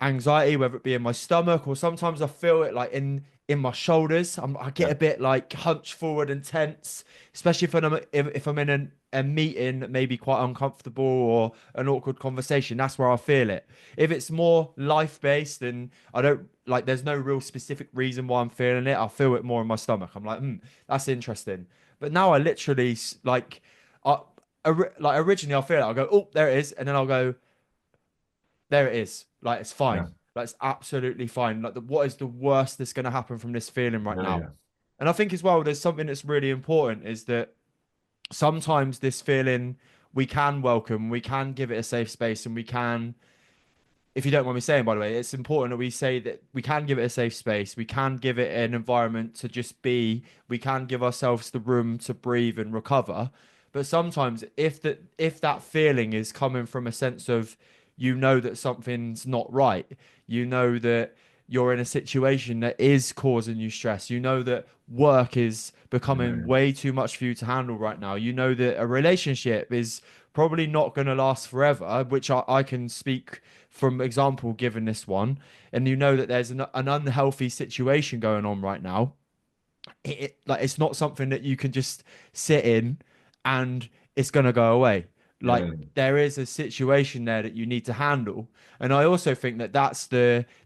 anxiety, whether it be in my stomach or sometimes I feel it like in my shoulders. I get yeah, a bit like hunched forward and tense, especially if I'm in a meeting that may be quite uncomfortable or an awkward conversation, that's where I feel it. If it's more life based and I don't like, there's no real specific reason why I'm feeling it, I feel it more in my stomach. I'm like, that's interesting. But now I literally I, like originally I'll feel it. I'll go, oh, there it is, and then I'll go, there it is. Like it's Yeah. fine. Like it's absolutely fine. Like what is the worst that's going to happen from this feeling right Yeah. now? Yeah. And I think as well, there's something that's really important is that sometimes this feeling we can welcome, we can give it a safe space, and we can, if you don't mind me saying, by the way, it's important that we say that we can give it a safe space, we can give it an environment to just be, we can give ourselves the room to breathe and recover. But sometimes if that feeling is coming from a sense of you know that something's not right, you know that you're in a situation that is causing you stress, you know that work is becoming Yeah. way too much for you to handle right now, you know that a relationship is probably not going to last forever, which I can speak from example given this one, and you know that there's an unhealthy situation going on right now, like it's not something that you can just sit in and it's going to go away. Like Yeah. there is a situation there that you need to handle, and I also think that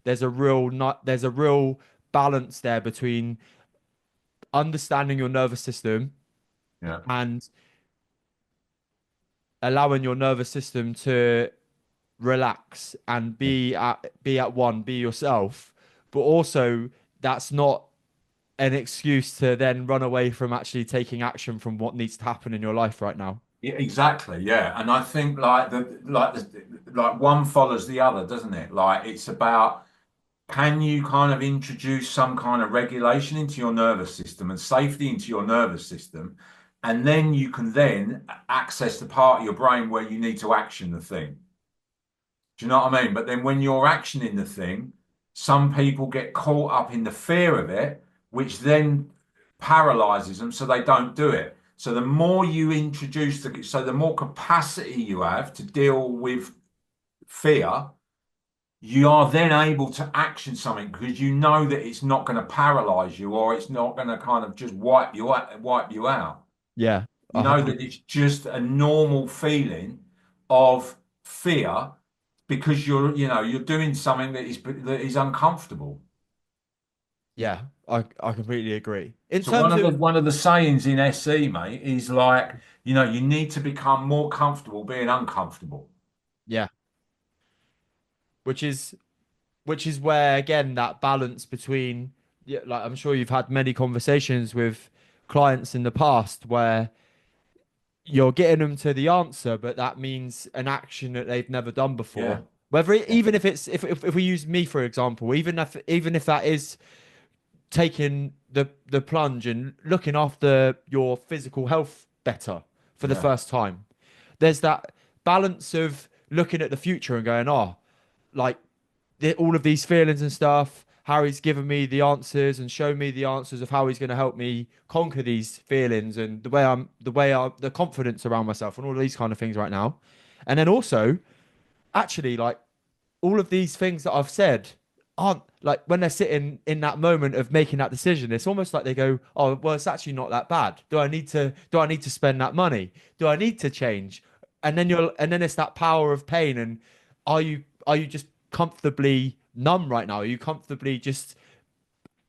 there's a real not there's a real balance there between understanding your nervous system Yeah. and allowing your nervous system to relax and be at one, be yourself, but also that's not an excuse to then run away from actually taking action from what needs to happen in your life right now. Yeah, exactly. Yeah. And I think like one follows the other, doesn't it? Like it's about, can you kind of introduce some kind of regulation into your nervous system and safety into your nervous system, and then you can then access the part of your brain where you need to action the thing. Do you know what I mean? But then when you're actioning the thing, some people get caught up in the fear of it, which then paralyzes them so they don't do it. So the more you introduce so the more capacity you have to deal with fear, you are then able to action something because you know that it's not going to paralyze you or it's not going to kind of just wipe you out. Yeah, You know that it's just a normal feeling of fear because you're doing something that is uncomfortable. yeah, I completely agree. In So one terms of the of one of the sayings in SE, mate, is like, you need to become more comfortable being uncomfortable. yeah, which is which is where again that balance between, yeah, like I'm sure you've had many conversations with clients in the past where you're getting them to the answer, but that means an action that they've never done Yeah. before. Even if it's if we use me for example, even if that is taking the plunge and looking after your physical health better for the Yeah. first time, there's that balance of looking at the future and going, oh, like all of these feelings and stuff. Harry's given me the answers and shown me the answers of how he's going to help me conquer these feelings and the confidence around myself and all of these kind of things right now. And then also, actually, like all of these things that I've said aren't like when they're sitting in that moment of making that decision, it's almost like they go, oh, well, it's actually not that bad. Do I need to spend that money? Do I need to change? And then it's that power of pain. And are you just comfortably numb right now? Are you comfortably just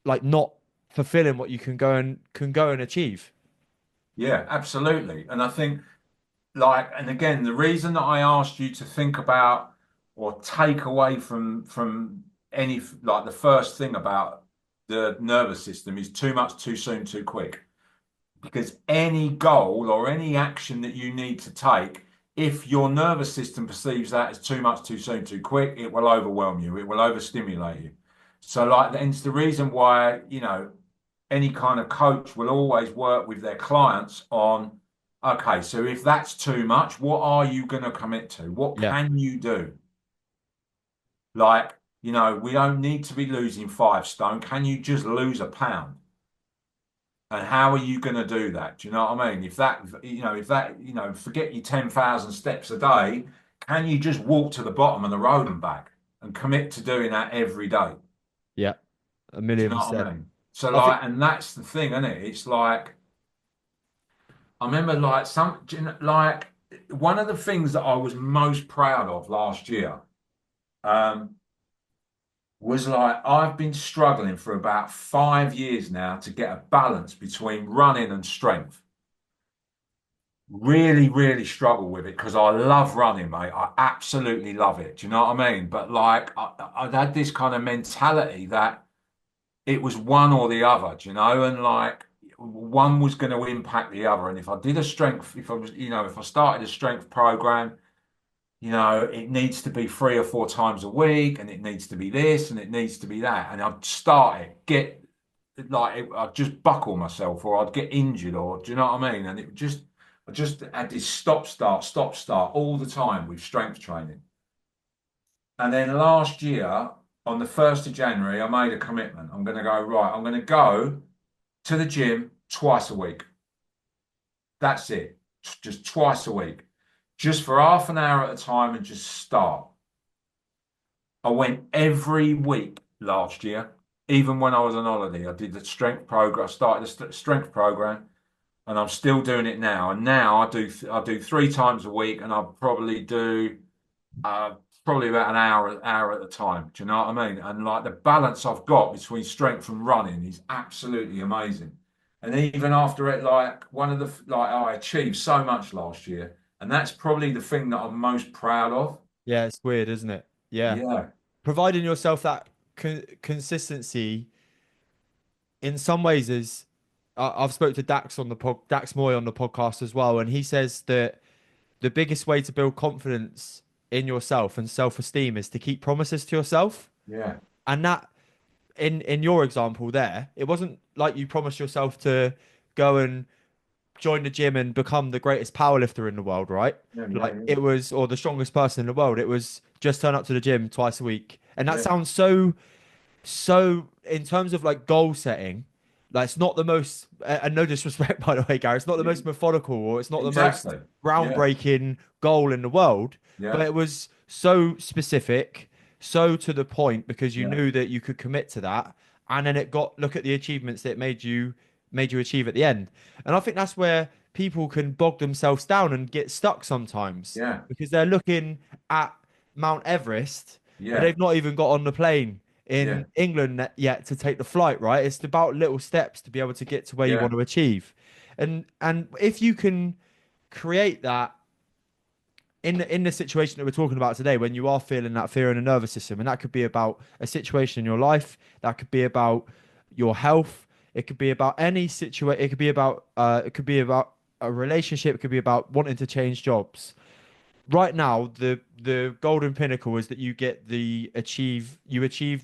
like not fulfilling what you can go and achieve? Yeah, absolutely. And I think and again, the reason that I asked you to think about or take away from any like the first thing about the nervous system is too much, too soon, too quick. Because any goal or any action that you need to take, if your nervous system perceives that as too much, too soon, too quick, it will overwhelm you. It will overstimulate you. So, and it's the reason why, any kind of coach will always work with their clients on, okay, so if that's too much, what are you going to commit to? What Yeah, can you do? Like, we don't need to be losing 5 stone. Can you just lose a pound? And how are you going to do that? Do you know what I mean? Forget your 10,000 steps a day. Can you just walk to the bottom of the road and back and commit to doing that every day? yeah, a Do you million know what I percent. mean? So I think and that's the thing, isn't it? It's like, I remember like like one of the things that I was most proud of last year um, was like I've been struggling for about 5 years now to get a balance between running and strength. Really, really struggle with it because I love running, mate. I absolutely love it. Do you know what I mean? But like I'd had this kind of mentality that it was one or the other, do you know, and like one was going to impact the other. And if I did a strength, if I was, if I started a strength program, it needs to be 3 or 4 times a week, and it needs to be this, and it needs to be that. And I'd start it, get like I'd just buckle myself, or I'd get injured, or do you know what I mean? And I just had this stop start all the time with strength training. And then last year, on the 1st of January, I made a commitment. I'm going to go, right, I'm going to go to the gym twice a week. That's it. Just twice a week. Just for half an hour at a time and just start. I went every week last year, even when I was on holiday. I did the strength program. I started the strength program, and I'm still doing it now. And now I do 3 times a week, and I probably do uh, probably about an hour at a time. Do you know what I mean? And like the balance I've got between strength and running is absolutely amazing. And even after it, like one of the like I achieved so much last year, and that's probably the thing that I'm most proud of. Yeah, it's weird, isn't it? Yeah. Yeah, Providing yourself that consistency in some ways is I've spoke to Dax Moy on the podcast as well, and he says that the biggest way to build confidence in yourself and self-esteem is to keep promises to yourself. yeah, And that in your example there, it wasn't like you promised yourself to go and join the gym and become the greatest powerlifter in the world, right? yeah, Like yeah, it was, or the strongest person in the world. It was just turn up to the gym twice a week. And that yeah, sounds so in terms of like goal setting, like it's not the most and no disrespect by the way, Gary, it's not the yeah. most methodical or it's not the most Exactly. Yeah, groundbreaking goal in the world, but yeah, it was so specific, so to the point because you yeah, knew that you could commit to that, and then it got look at the achievements that it made you achieve at the end. And I think that's where people can bog themselves down and get stuck sometimes yeah, because they're looking at Mount Everest, but yeah, they've not even got on the plane yeah, in England yet to take the flight, right? It's about little steps to be able to get to where you yeah, want to achieve. And if you can create that in the situation that we're talking about today, when you are feeling that fear in the nervous system, and that could be about a situation in your life, that could be about your health, it could be about any situation, it could be about a relationship, it could be about wanting to change jobs. Right now, the golden pinnacle is that you achieve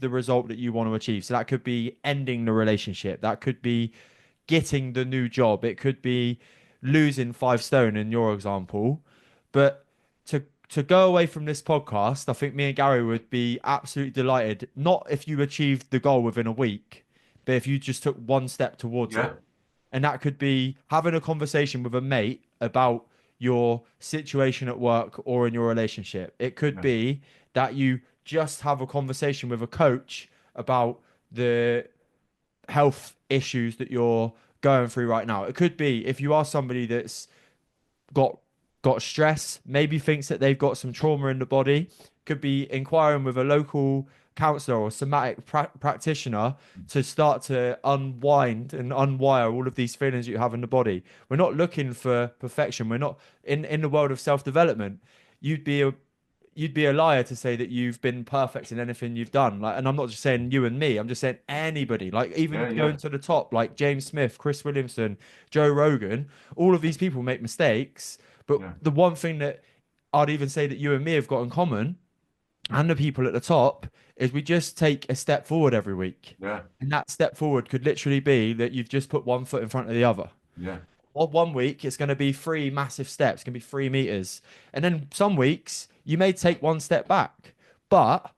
the result that you want to achieve. So that could be ending the relationship, that could be getting the new job, it could be losing 5 stone in your example. But to go away from this podcast, I think me and Gary would be absolutely delighted, not if you achieved the goal within a week, but if you just took one step towards it. yeah, And that could be having a conversation with a mate about your situation at work or in your relationship. It could yeah, be that you just have a conversation with a coach about the health issues that you're going through right now. It could be if you are somebody that's got stress, maybe thinks that they've got some trauma in the body, could be inquiring with a local counselor or somatic practitioner to start to unwind and unwire all of these feelings you have in the body. We're not looking for perfection. We're not in the world of self-development. You'd be a you'd be a liar to say that you've been perfect in anything you've done. Like, and I'm not just saying you and me. I'm just saying anybody. Like, even yeah, going yeah, to the top, like James Smith, Chris Williamson, Joe Rogan. All of these people make mistakes, but yeah, the one thing that I'd even say that you and me have got in common, and the people at the top, is we just take a step forward every week. yeah, And that step forward could literally be that you've just put one foot in front of the other. yeah, Or one week it's going to be 3 massive steps, it's going to be 3 meters. And then some weeks you may take one step back, but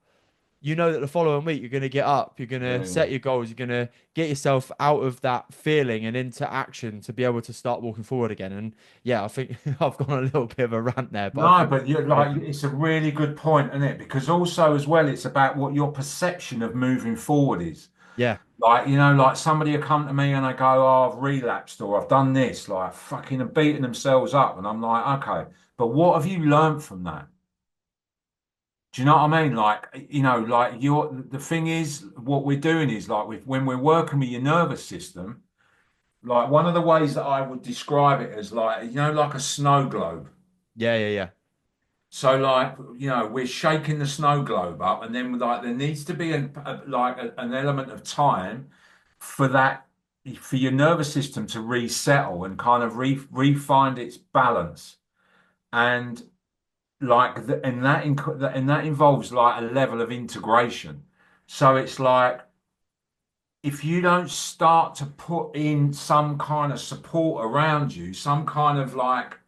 you know that the following week you're going to get up, you're going to yeah, yeah. set your goals, you're going to get yourself out of that feeling and into action to be able to start walking forward again. And yeah, I think I've gone a little bit of a rant there, but I No, think but you're yeah, like it's a really good point, isn't it? Because also as well, it's about what your perception of moving forward is. Yeah. Like, like somebody will come to me and they go, oh, I've relapsed or I've done this, like fucking beating themselves up. And I'm like, okay, but what have you learned from that? Do you know what I mean? Like, like the thing is, what we're doing is like when we're working with your nervous system, like one of the ways that I would describe it as like, like a snow globe. Yeah, yeah, yeah. So like, we're shaking the snow globe up, and then like there needs to be an element of time for that for your nervous system to resettle and kind of re-find its balance. And and that involves like a level of integration. So it's like if you don't start to put in some kind of support around you, some kind of like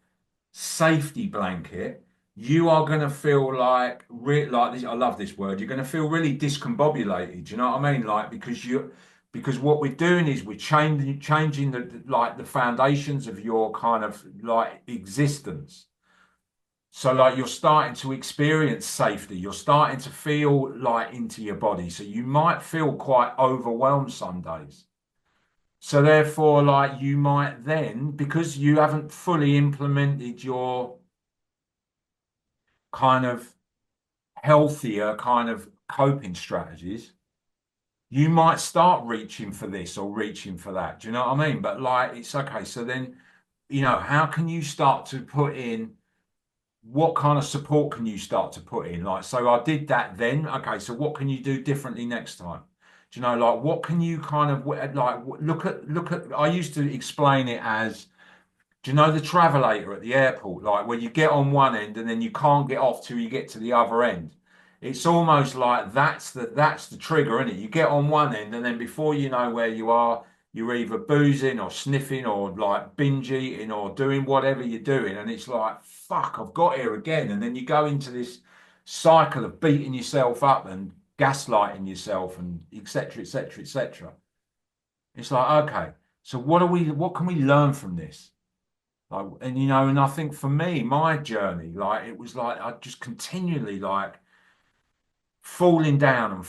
safety blanket, you are going to feel like this. I love this word. You're going to feel really discombobulated. Do you know what I mean? Like because what we're doing is we're changing the foundations of your kind of like existence. So like you're starting to experience safety. You're starting to feel like into your body. So you might feel quite overwhelmed some days. So therefore, like you might then, because you haven't fully implemented your kind of healthier kind of coping strategies, you might start reaching for this or reaching for that. Do you know what I mean? But like, it's okay. So then, how can you start to put in what kind of support can you start to put in? Like, so I did that then. Okay, so what can you do differently next time? Do you know, like, what can you kind of like look at? I used to explain it as, do you know the travelator at the airport, like where you get on one end and then you can't get off till you get to the other end? It's almost like that's the trigger, isn't it? You get on one end and then before you know where you are, you're either boozing or sniffing or like binge eating or doing whatever you're doing, and it's like, fuck, I've got here again. And then you go into this cycle of beating yourself up and gaslighting yourself and etc. etc. etc. It's like, okay, so what can we learn from this? Like, and and I think for me, my journey, like it was like I just continually like falling down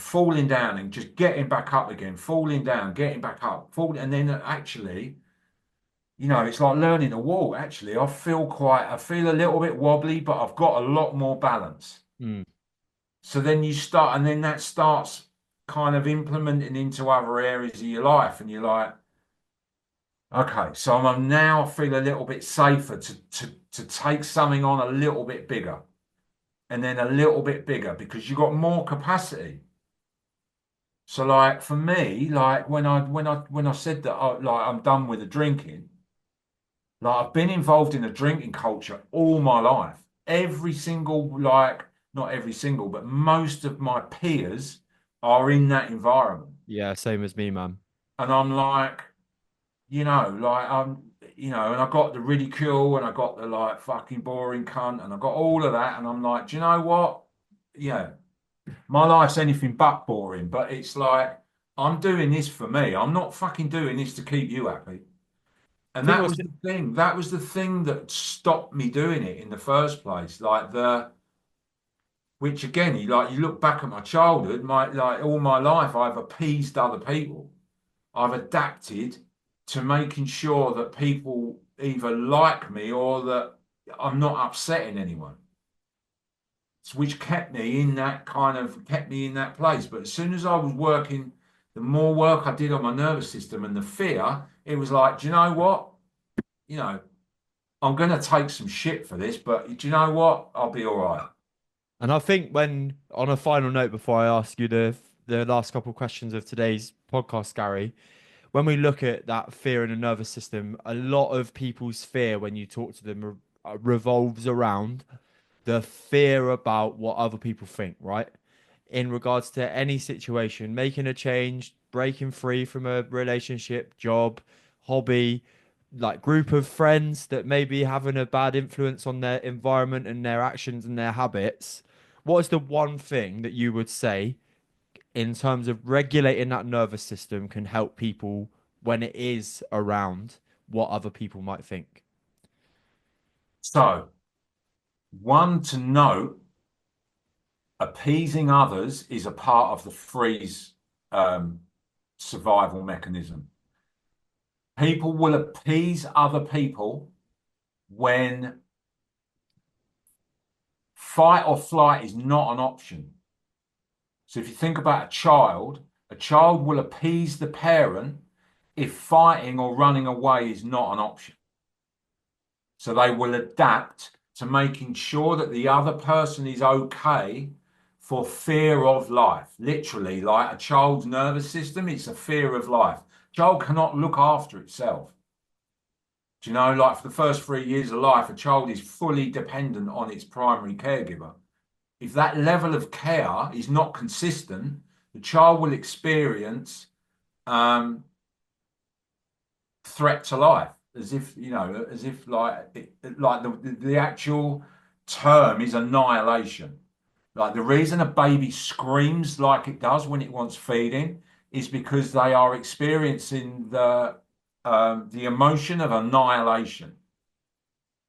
and just getting back up again, falling down, getting back up, falling, and then actually, it's like learning to walk. Actually, I feel a little bit wobbly, but I've got a lot more balance. Mm. So then you start, and then that starts kind of implementing into other areas of your life, and you're like, okay, so I'm now feel a little bit safer to take something on a little bit bigger and then a little bit bigger because you've got more capacity. So like for me, like when I said that like I'm done with the drinking, like I've been involved in a drinking culture all my life. Every single like not every single, but most of my peers are in that environment. Yeah, same as me, man. And I'm like, like and I got the ridicule and I got the like fucking boring cunt and I got all of that. And I'm like, do you know what? Yeah, my life's anything but boring, but it's like, I'm doing this for me. I'm not fucking doing this to keep you happy. I And think that what's was the thing. That was the thing that stopped me doing it in the first place. Which again, you look back at my childhood, like all my life, I've appeased other people. I've adapted to making sure that people either like me or that I'm not upsetting anyone, which kept me in that place. But as soon as I was working, the more work I did on my nervous system and the fear, it was like, do you know what? You know, I'm going to take some shit for this, but do you know what? I'll be all right. And I think when, on a final note, before I ask you the last couple of questions of today's podcast, Gary, when we look at that fear in the nervous system, a lot of people's fear when you talk to them revolves around the fear about what other people think, right? In regards to any situation, making a change, breaking free from a relationship, job, hobby, like group of friends that may be having a bad influence on their environment and their actions and their habits. What is the one thing that you would say in terms of regulating that nervous system can help people when it is around what other people might think? So, one to note, appeasing others is a part of the freeze um, survival mechanism. People will appease other people when fight or flight is not an option. So if you think about a child will appease the parent if fighting or running away is not an option. So they will adapt to making sure that the other person is okay for fear of life. Literally, like a child's nervous system, it's a fear of life. Child cannot look after itself. Do you know, like for the first 3 years of life, a child is fully dependent on its primary caregiver. If that level of care is not consistent, the child will experience threat to life, as if as if like the actual term is annihilation. Like the reason a baby screams like it does when it wants feeding is because they are experiencing the emotion of annihilation.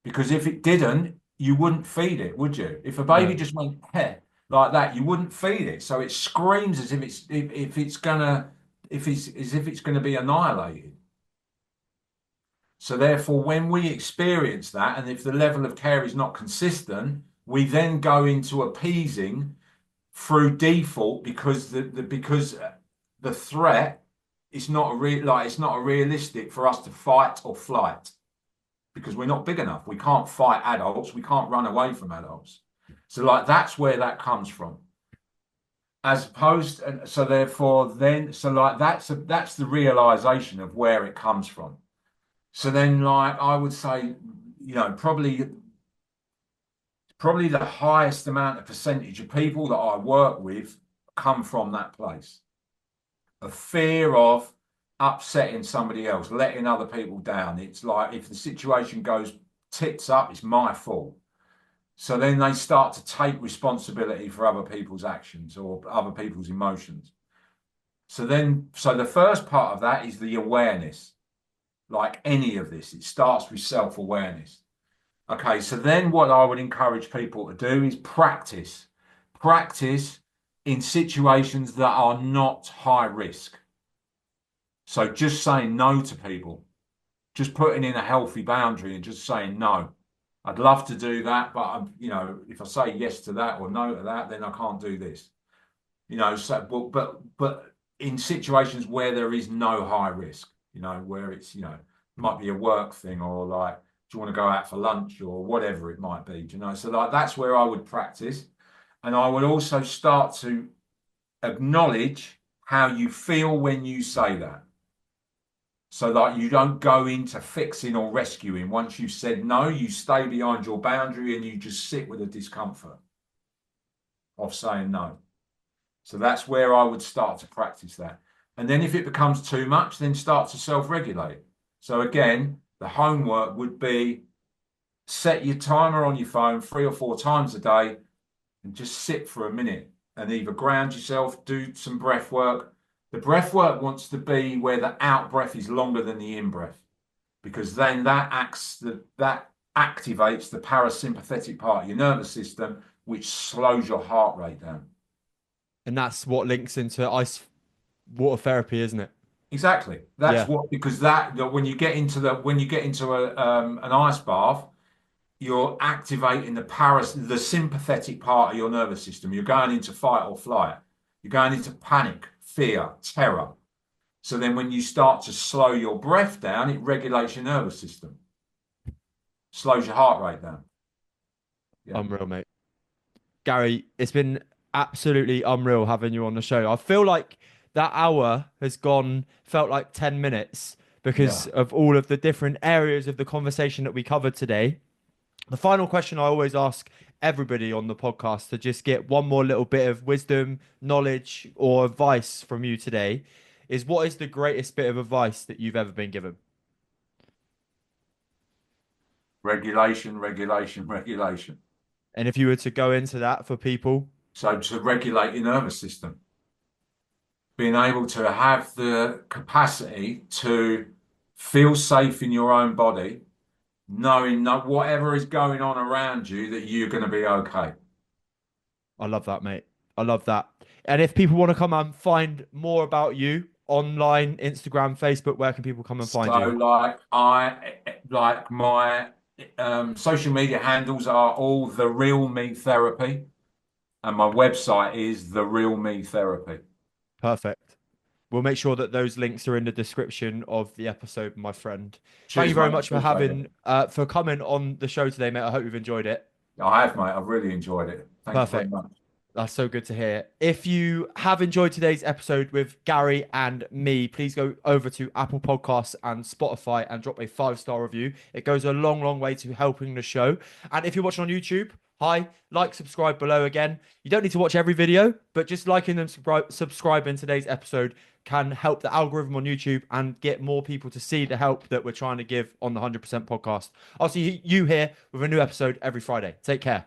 Because if it didn't, you wouldn't feed it, would you? If a baby No. just went heh like that, you wouldn't feed it. So it screams as if it's gonna if it's as if it's gonna be annihilated. So therefore, when we experience that, and if the level of care is not consistent, we then go into appeasing through default because because the threat is not it's not a realistic for us to fight or flight because we're not big enough. We can't fight adults. We can't run away from adults. So like that's where that comes from. As opposed, and so therefore, then so like that's the realization of where it comes from. So then, like I would say, probably the highest amount of percentage of people that I work with come from that place. A fear of upsetting somebody else, letting other people down. It's like if the situation goes tits up, it's my fault. So then they start to take responsibility for other people's actions or other people's emotions. So the first part of that is the awareness. Like any of this, it starts with self-awareness. Okay, so then what I would encourage people to do is practice. Practice in situations that are not high risk. So just saying no to people, just putting in a healthy boundary and just saying no. I'd love to do that, but if I say yes to that or no to that, then I can't do this. So but in situations where there is no high risk, where it's might be a work thing or like do you want to go out for lunch or whatever it might be, so like that's where I would practice. And I would also start to acknowledge how you feel when you say that. So that you don't go into fixing or rescuing. Once you've said no, you stay behind your boundary and you just sit with the discomfort of saying no. So that's where I would start to practice that. And then if it becomes too much, then start to self-regulate. So again, the homework would be set your timer on your phone 3 or 4 times a day and just sit for a minute and either ground yourself, do some breath work. The breath work wants to be where the out breath is longer than the in breath, because then that activates the parasympathetic part of your nervous system, which slows your heart rate down. And that's what links into ice water therapy, isn't it? Exactly. That's Yeah. what because that when you get into an ice bath, you're activating the sympathetic part of your nervous system. You're going into fight or flight. You're going into panic, fear, terror. So then when you start to slow your breath down, it regulates your nervous system, slows your heart rate down. Yeah. Unreal, mate. Gary, it's been absolutely unreal having you on the show. I feel like that hour has felt like 10 minutes because Yeah. of all of the different areas of the conversation that we covered today. The final question I always ask everybody on the podcast to just get one more little bit of wisdom, knowledge, or advice from you today is what is the greatest bit of advice that you've ever been given? Regulation, regulation, regulation. And if you were to go into that for people, So to regulate your nervous system, being able to have the capacity to feel safe in your own body, knowing that whatever is going on around you, that you're going to be okay. I love that, mate. I love that. And if people want to come and find more about you online, Instagram, Facebook? Where can people come and So find you? like my social media handles are all The Real Me Therapy, and my website is The Real Me Therapy. Perfect. We'll make sure that those links are in the description of the episode, my friend. Thank you Cheers, very mate. much for Appreciate it. for coming on the show today, mate. I hope you've enjoyed it. I have, mate. I've really enjoyed it. Thank you very Perfect. much. That's so good to hear. If you have enjoyed today's episode with Gary and me, please go over to Apple Podcasts and Spotify and drop a 5-star review. It goes a long, long way to helping the show. And if you're watching on YouTube, hi, like, subscribe below again. You don't need to watch every video, but just liking and subscribing today's episode can help the algorithm on YouTube and get more people to see the help that we're trying to give on the 100% podcast. I'll see you here with a new episode every Friday. Take care.